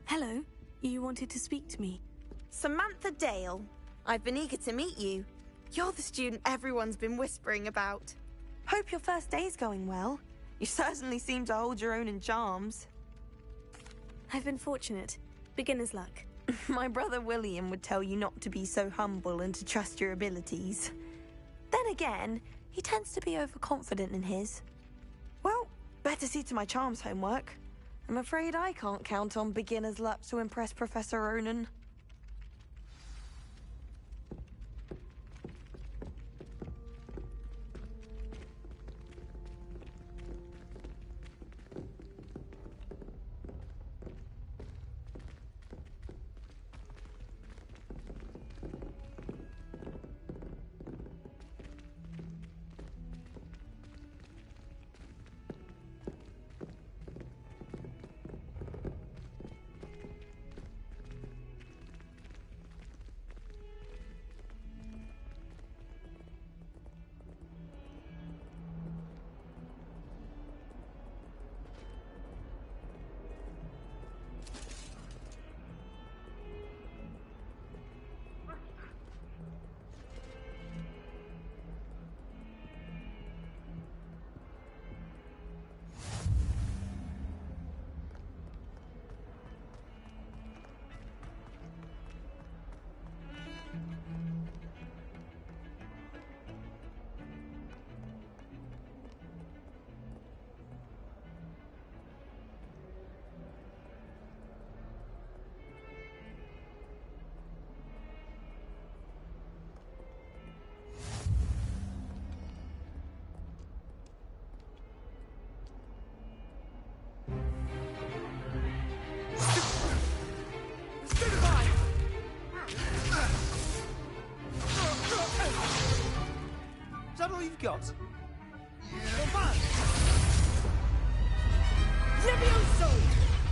Speaker 2: Hello. You wanted to speak to me?
Speaker 12: Samantha Dale. I've been eager to meet you. You're the student everyone's been whispering about. Hope your first day's going well. You certainly seem to hold your own in charms.
Speaker 2: I've been fortunate. Beginner's luck.
Speaker 12: My brother William would tell you not to be so humble and to trust your abilities. Then again, he tends to be overconfident in his. Well, better see to my charms homework. I'm afraid I can't count on beginner's luck to impress Professor Ronan.
Speaker 19: Is that all you've got?
Speaker 20: Levioso!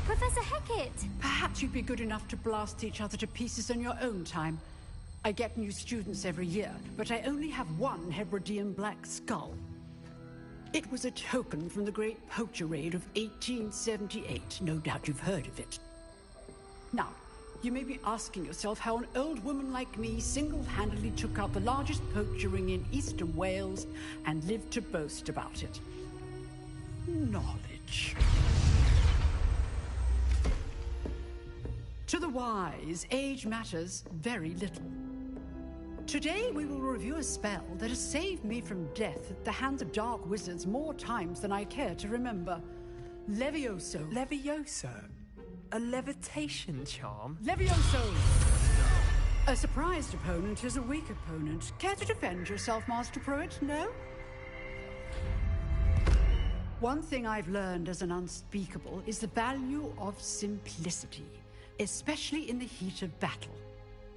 Speaker 15: Professor Hecat!
Speaker 20: Perhaps you'd be good enough to blast each other to pieces in your own time. I get new students every year, but I only have one Hebridean black skull. It was a token from the Great Poacher Raid of 1878. No doubt you've heard of it. Now, you may be asking yourself how an old woman like me single-handedly took out the largest poacher ring in eastern Wales and lived to boast about it. Knowledge. To the wise, age matters very little. Today we will review a spell that has saved me from death at the hands of dark wizards more times than I care to remember. Levioso.
Speaker 10: Levioso? A levitation charm?
Speaker 20: Levioso! A surprised opponent is a weak opponent. Care to defend yourself, Master Pruitt? No? One thing I've learned as an unspeakable is the value of simplicity, especially in the heat of battle.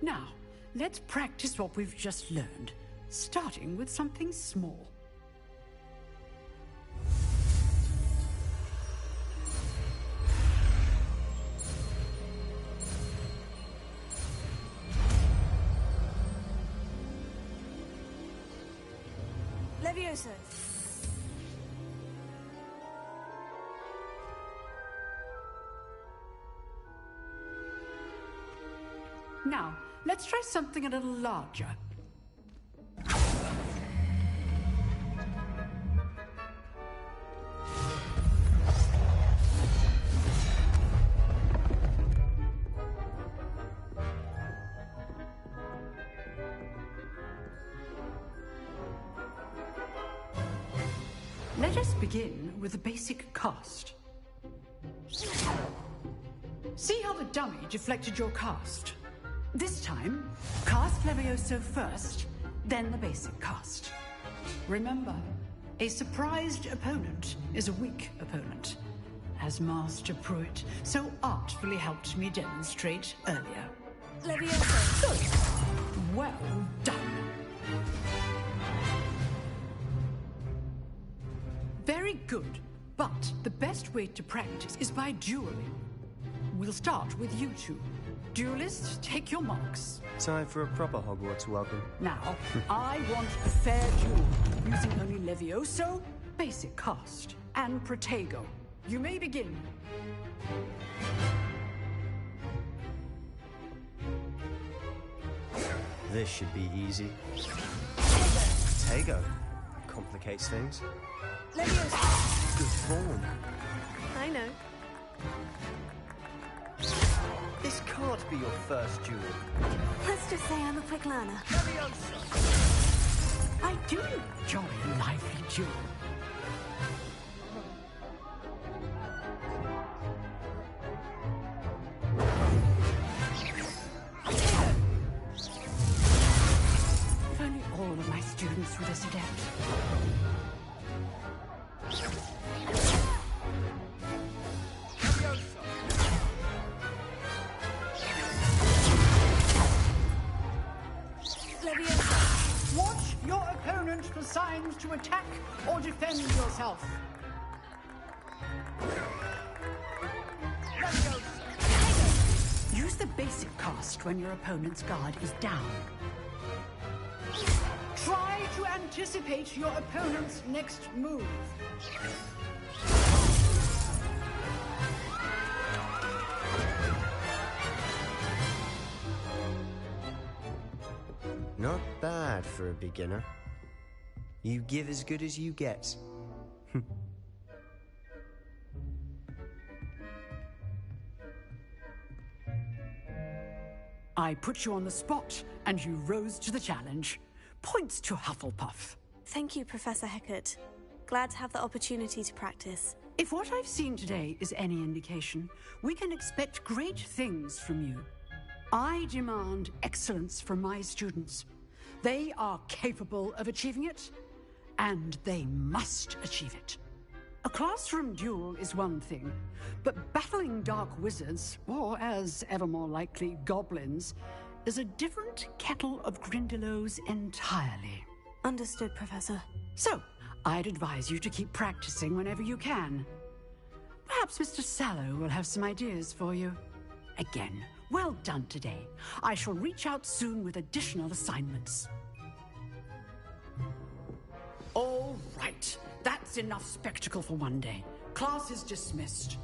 Speaker 20: Now, let's practice what we've just learned, starting with something small.
Speaker 12: Levioso.
Speaker 20: Now, let's try something a little larger. Let us begin with the basic cast. See how the dummy deflected your cast? This time, cast Levioso first, then the basic cast. Remember, a surprised opponent is a weak opponent, as Master Pruitt so artfully helped me demonstrate earlier.
Speaker 12: Levioso.
Speaker 20: Good. Well done. Very good, but the best way to practice is by dueling. We'll start with you two. Duelists, take your marks.
Speaker 18: Time for a proper Hogwarts welcome.
Speaker 20: Now, I want a fair duel, using only Levioso, basic cast, and Protego. You may begin.
Speaker 18: This should be easy. Protego. Complicates things.
Speaker 12: Levioso.
Speaker 18: Good form.
Speaker 12: I know.
Speaker 18: This can't be be your first duel?
Speaker 2: Let's just say I'm a quick learner.
Speaker 20: I do enjoy a lively duel. If only all of my students were this adept. Watch your opponent for signs to attack or defend yourself. Use the basic cast when your opponent's guard is down. Try to anticipate your opponent's next move.
Speaker 18: Not bad for a beginner. You give as good as you get.
Speaker 20: I put you on the spot, and you rose to the challenge. Points to Hufflepuff.
Speaker 2: Thank you, Professor Hecat. Glad to have the opportunity to practice.
Speaker 20: If what I've seen today is any indication, we can expect great things from you. I demand excellence from my students. They are capable of achieving it, and they must achieve it. A classroom duel is one thing, but battling dark wizards, or as ever more likely, goblins, is a different kettle of Grindylows entirely.
Speaker 2: Understood, Professor.
Speaker 20: So, I'd advise you to keep practicing whenever you can. Perhaps Mr. Sallow will have some ideas for you. Again, well done today. I shall reach out soon with additional assignments. All right. That's enough spectacle for one day. Class is dismissed.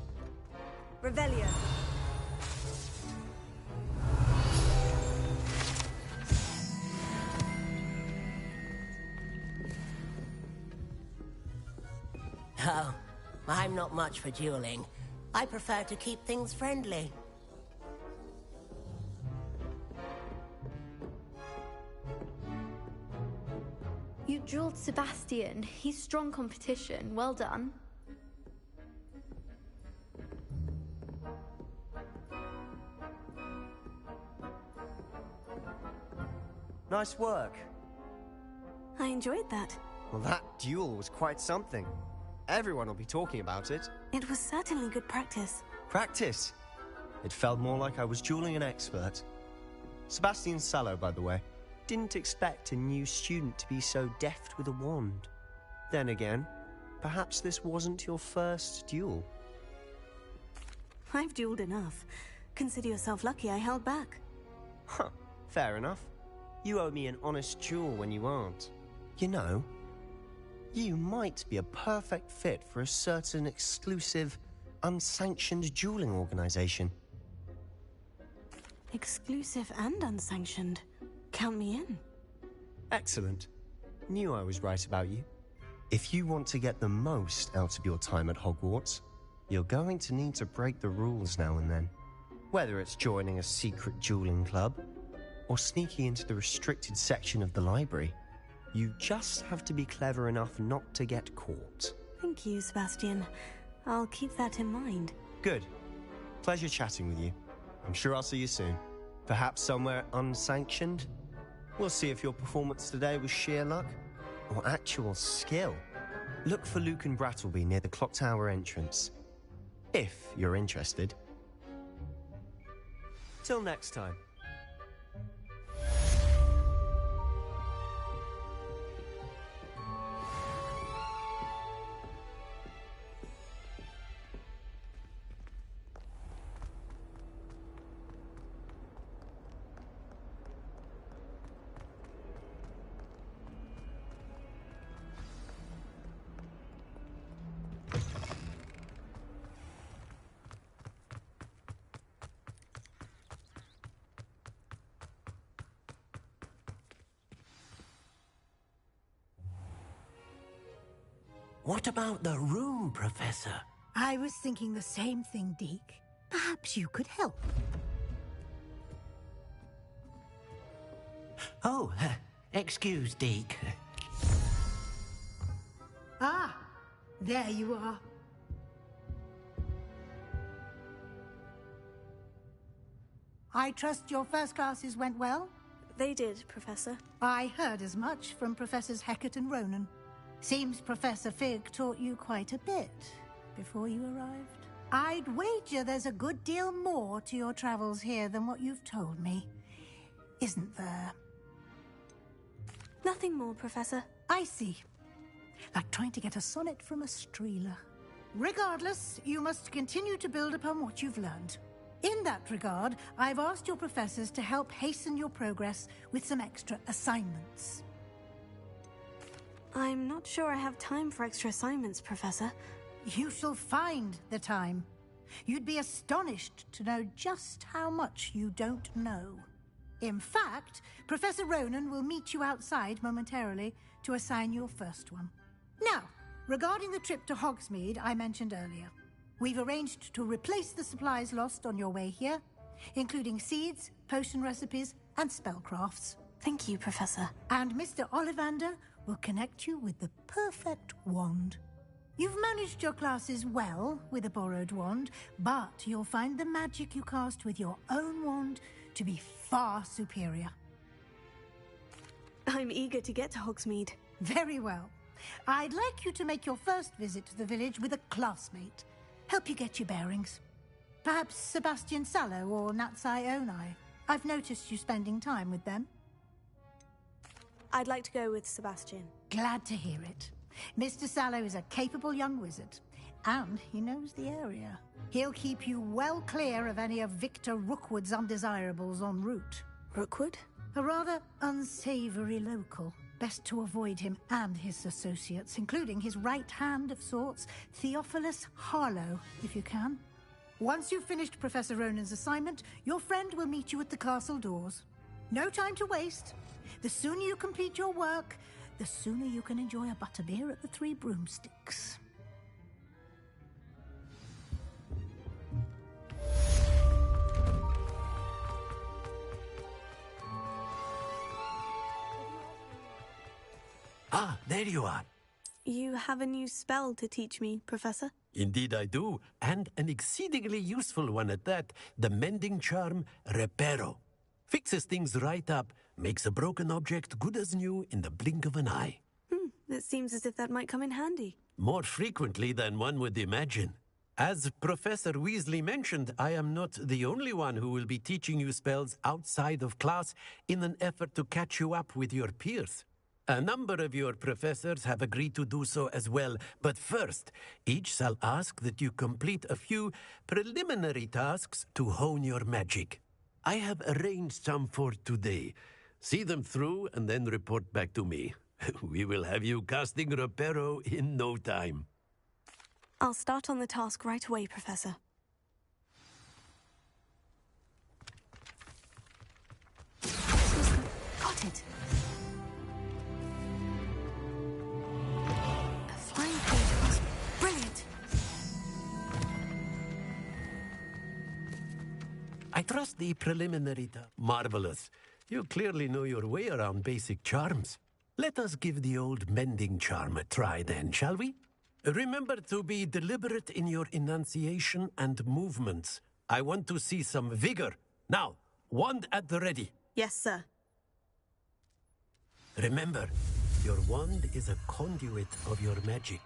Speaker 2: Revelio.
Speaker 11: Oh, I'm not much for dueling. I prefer to keep things friendly.
Speaker 15: You dueled Sebastian. He's strong competition. Well done.
Speaker 18: Nice work.
Speaker 2: I enjoyed that.
Speaker 18: Well, that duel was quite something. Everyone will be talking about it.
Speaker 2: It was certainly good practice.
Speaker 18: Practice? It felt more like I was dueling an expert. Sebastian Sallow, by the way. Didn't expect a new student to be so deft with a wand. Then again, perhaps this wasn't your first duel.
Speaker 2: I've dueled enough. Consider yourself lucky I held back.
Speaker 18: Huh, fair enough. You owe me an honest duel when you aren't. You know, you might be a perfect fit for a certain exclusive, unsanctioned dueling organization.
Speaker 2: Exclusive and unsanctioned. Count me in.
Speaker 18: Excellent. Knew I was right about you. If you want to get the most out of your time at Hogwarts, you're going to need to break the rules now and then. Whether it's joining a secret dueling club, or sneaking into the restricted section of the library, you just have to be clever enough not to get caught.
Speaker 2: Thank you, Sebastian. I'll keep that in mind.
Speaker 18: Good. Pleasure chatting with you. I'm sure I'll see you soon. Perhaps somewhere unsanctioned? We'll see if your performance today was sheer luck or actual skill. Look for Luke and Brattleby near the clock tower entrance, if you're interested. Till next time.
Speaker 17: What about the room, Professor?
Speaker 7: I was thinking the same thing, Deke. Perhaps you could help.
Speaker 17: Oh, excuse, Deke.
Speaker 7: Ah, there you are. I trust your first classes went well?
Speaker 2: They did, Professor.
Speaker 7: I heard as much from Professors Hecat and Ronan. Seems Professor Fig taught you quite a bit before you arrived. I'd wager there's a good deal more to your travels here than what you've told me. Isn't there?
Speaker 2: Nothing more, Professor.
Speaker 7: I see. Like trying to get a sonnet from a streeler. Regardless, you must continue to build upon what you've learned. In that regard, I've asked your professors to help hasten your progress with some extra assignments.
Speaker 2: I'm not sure I have time for extra assignments, Professor.
Speaker 7: You shall find the time. You'd be astonished to know just how much you don't know. In fact, Professor Ronan will meet you outside momentarily to assign your first one. Now, regarding the trip to Hogsmeade I mentioned earlier, we've arranged to replace the supplies lost on your way here, including seeds, potion recipes, and spellcrafts.
Speaker 2: Thank you, Professor.
Speaker 7: And Mr. Ollivander will connect you with the perfect wand. You've managed your classes well with a borrowed wand, but you'll find the magic you cast with your own wand to be far superior.
Speaker 2: I'm eager to get to Hogsmeade.
Speaker 7: Very well. I'd like you to make your first visit to the village with a classmate. Help you get your bearings. Perhaps Sebastian Sallow or Natsai Onai. I've noticed you spending time with them.
Speaker 2: I'd like to go with Sebastian.
Speaker 7: Glad to hear it. Mr. Sallow is a capable young wizard, and he knows the area. He'll keep you well clear of any of Victor Rookwood's undesirables en route.
Speaker 2: Rookwood?
Speaker 7: A rather unsavory local. Best to avoid him and his associates, including his right hand of sorts, Theophilus Harlow, if you can. Once you've finished Professor Ronan's assignment, your friend will meet you at the castle doors. No time to waste. The sooner you complete your work, the sooner you can enjoy a butterbeer at the Three Broomsticks.
Speaker 17: Ah, there you are.
Speaker 2: You have a new spell to teach me, Professor?
Speaker 17: Indeed I do, and an exceedingly useful one at that. The mending charm, Reparo. Fixes things right up, makes a broken object good as new in the blink of an eye.
Speaker 2: It seems as if that might come in handy.
Speaker 17: More frequently than one would imagine. As Professor Weasley mentioned, I am not the only one who will be teaching you spells outside of class in an effort to catch you up with your peers. A number of your professors have agreed to do so as well, but first, each shall ask that you complete a few preliminary tasks to hone your magic. I have arranged some for today. See them through and then report back to me. We will have you casting Reparo in no time.
Speaker 2: I'll start on the task right away, Professor. Got it. A flying page was brilliant.
Speaker 17: I trust the preliminary marvelous. You clearly know your way around basic charms. Let us give the old mending charm a try then, shall we? Remember to be deliberate in your enunciation and movements. I want to see some vigor. Now, wand at the ready.
Speaker 2: Yes, sir.
Speaker 17: Remember, your wand is a conduit of your magic.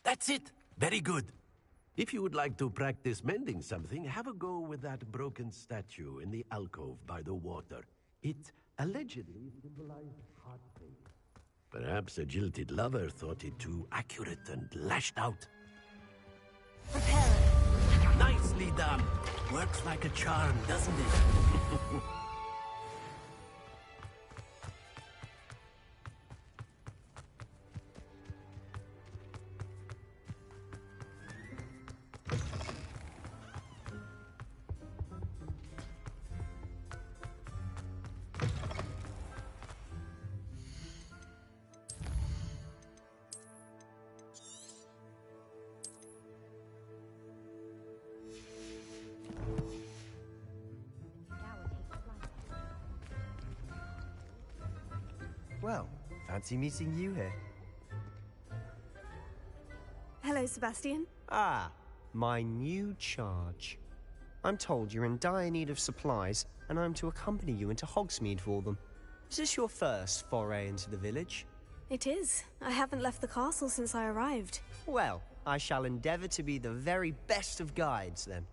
Speaker 17: That's it. Very good. If you would like to practice mending something, have a go with that broken statue in the alcove by the water. It allegedly symbolized heart faith. Perhaps a jilted lover thought it too accurate and lashed out.
Speaker 2: Prepare it.
Speaker 17: Nicely done. Works like a charm, doesn't it?
Speaker 18: fancy meeting you here.
Speaker 2: Hello, Sebastian.
Speaker 18: Ah, my new charge. I'm told you're in dire need of supplies, and I'm to accompany you into Hogsmeade for them. Is this your first foray into the village?
Speaker 2: It is. I haven't left the castle since I arrived.
Speaker 18: Well, I shall endeavour to be the very best of guides, then.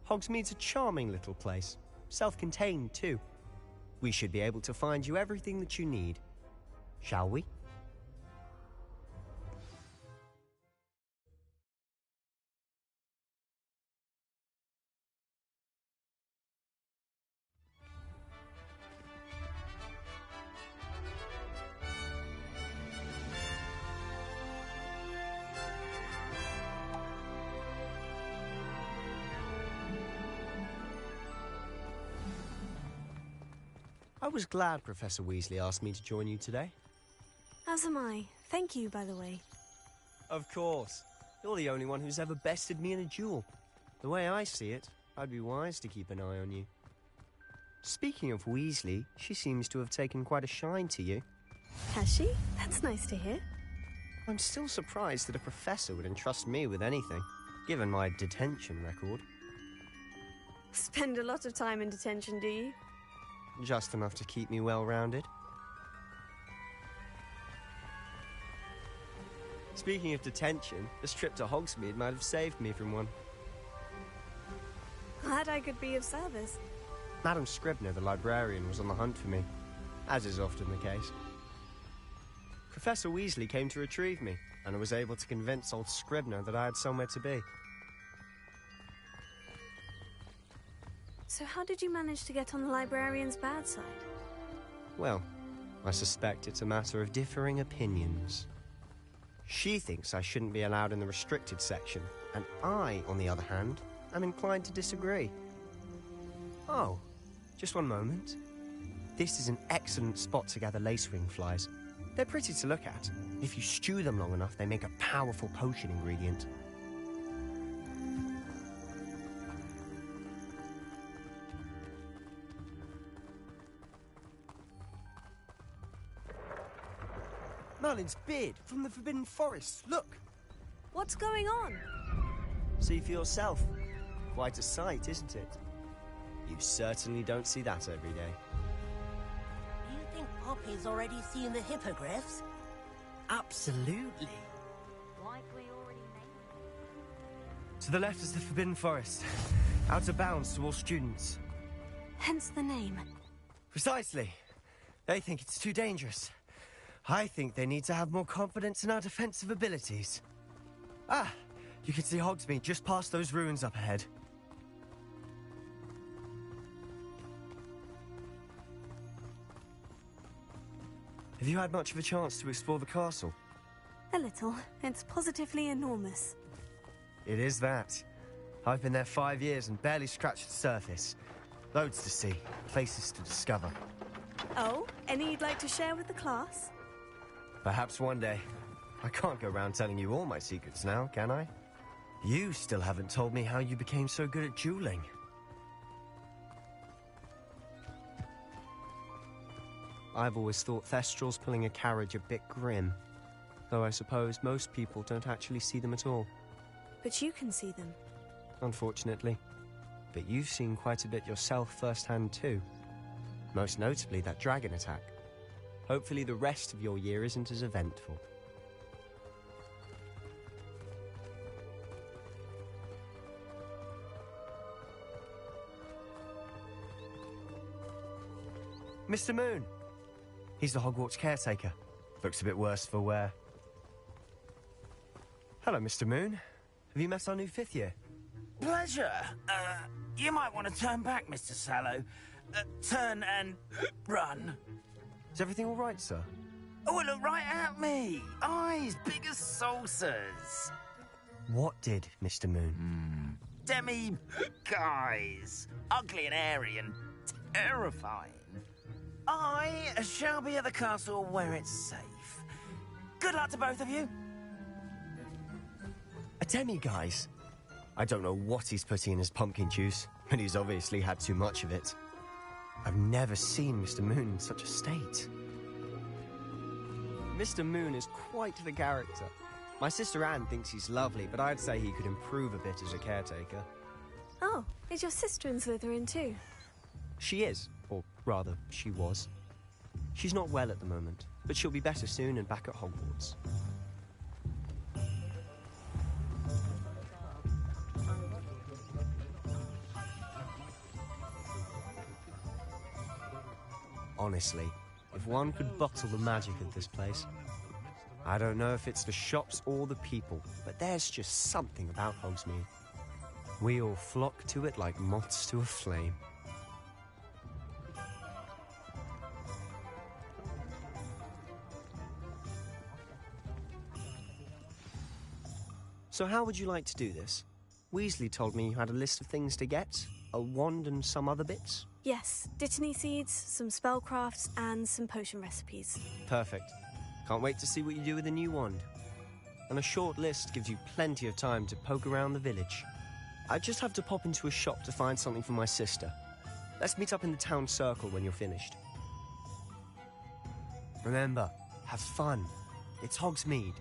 Speaker 18: Hogsmeade's a charming little place. Self-contained, too. We should be able to find you everything that you need. Shall we? I was glad Professor Weasley asked me to join you today.
Speaker 2: As am I. Thank you, by the way.
Speaker 18: Of course. You're the only one who's ever bested me in a duel. The way I see it, I'd be wise to keep an eye on you. Speaking of Weasley, she seems to have taken quite a shine to you.
Speaker 2: Has she? That's nice to hear.
Speaker 18: I'm still surprised that a professor would entrust me with anything, given my detention record.
Speaker 2: Spend a lot of time in detention, do you?
Speaker 18: Just enough to keep me well-rounded. Speaking of detention, this trip to Hogsmeade might have saved me from one.
Speaker 2: Glad I could be of service.
Speaker 18: Madam Scribner, the librarian, was on the hunt for me, as is often the case. Professor Weasley came to retrieve me, and I was able to convince old Scribner that I had somewhere to be.
Speaker 2: So how did you manage to get on the librarian's bad side?
Speaker 18: Well, I suspect it's a matter of differing opinions. She thinks I shouldn't be allowed in the restricted section, and I, on the other hand, am inclined to disagree. Oh, just one moment. This is an excellent spot to gather lacewing flies. They're pretty to look at. If you stew them long enough, they make a powerful potion ingredient. Merlin's beard from the Forbidden Forest. Look!
Speaker 2: What's going on?
Speaker 18: See for yourself. Quite a sight, isn't it? You certainly don't see that every day.
Speaker 11: Do you think Poppy's already seen the hippogriffs?
Speaker 8: Absolutely.
Speaker 11: Like we already made.
Speaker 18: To the left is the Forbidden Forest. Out of bounds to all students.
Speaker 2: Hence the name.
Speaker 18: Precisely. They think it's too dangerous. I think they need to have more confidence in our defensive abilities. Ah, you can see Hogsmeade just past those ruins up ahead. Have you had much of a chance to explore the castle?
Speaker 2: A little. It's positively enormous.
Speaker 18: It is that. I've been there 5 years and barely scratched the surface. Loads to see, places to discover.
Speaker 2: Oh, any you'd like to share with the class?
Speaker 18: Perhaps one day. I can't go around telling you all my secrets now, can I? You still haven't told me how you became so good at dueling. I've always thought Thestrals pulling a carriage a bit grim, though I suppose most people don't actually see them at all.
Speaker 2: But you can see them.
Speaker 18: Unfortunately. But you've seen quite a bit yourself firsthand too. Most notably that dragon attack. Hopefully the rest of your year isn't as eventful. Mr. Moon! He's the Hogwarts caretaker. Looks a bit worse for wear. Hello, Mr. Moon. Have you met our new 5th year?
Speaker 8: Pleasure. You might want to turn back, Mr. Sallow. Turn and run.
Speaker 18: Is everything all right, sir?
Speaker 8: Oh, look right at me. Eyes big as saucers.
Speaker 18: What did, Mr. Moon?
Speaker 8: Demi guys. Ugly and airy and terrifying. I shall be at the castle where it's safe. Good luck to both of you.
Speaker 18: A demi-guise? I don't know what he's putting in his pumpkin juice, but he's obviously had too much of it. I've never seen Mr. Moon in such a state.
Speaker 21: Mr. Moon is quite the character. My sister Anne thinks he's lovely, but I'd say he could improve a bit as a caretaker.
Speaker 2: Oh, is your sister in Slytherin too?
Speaker 21: She is, or rather, she was. She's not well at the moment, but she'll be better soon and back at Hogwarts. Honestly, if one could bottle the magic of this place. I don't know if it's the shops or the people, but there's just something about Hogsmeade. We all flock to it like moths to a flame. So how would you like to do this? Weasley told me you had a list of things to get, a wand and some other bits.
Speaker 2: Yes, Dittany seeds, some spellcrafts, and some potion recipes.
Speaker 21: Perfect. Can't wait to see what you do with the new wand. And a short list gives you plenty of time to poke around the village. I just have to pop into a shop to find something for my sister. Let's meet up in the town circle when you're finished. Remember, have fun. It's Hogsmeade.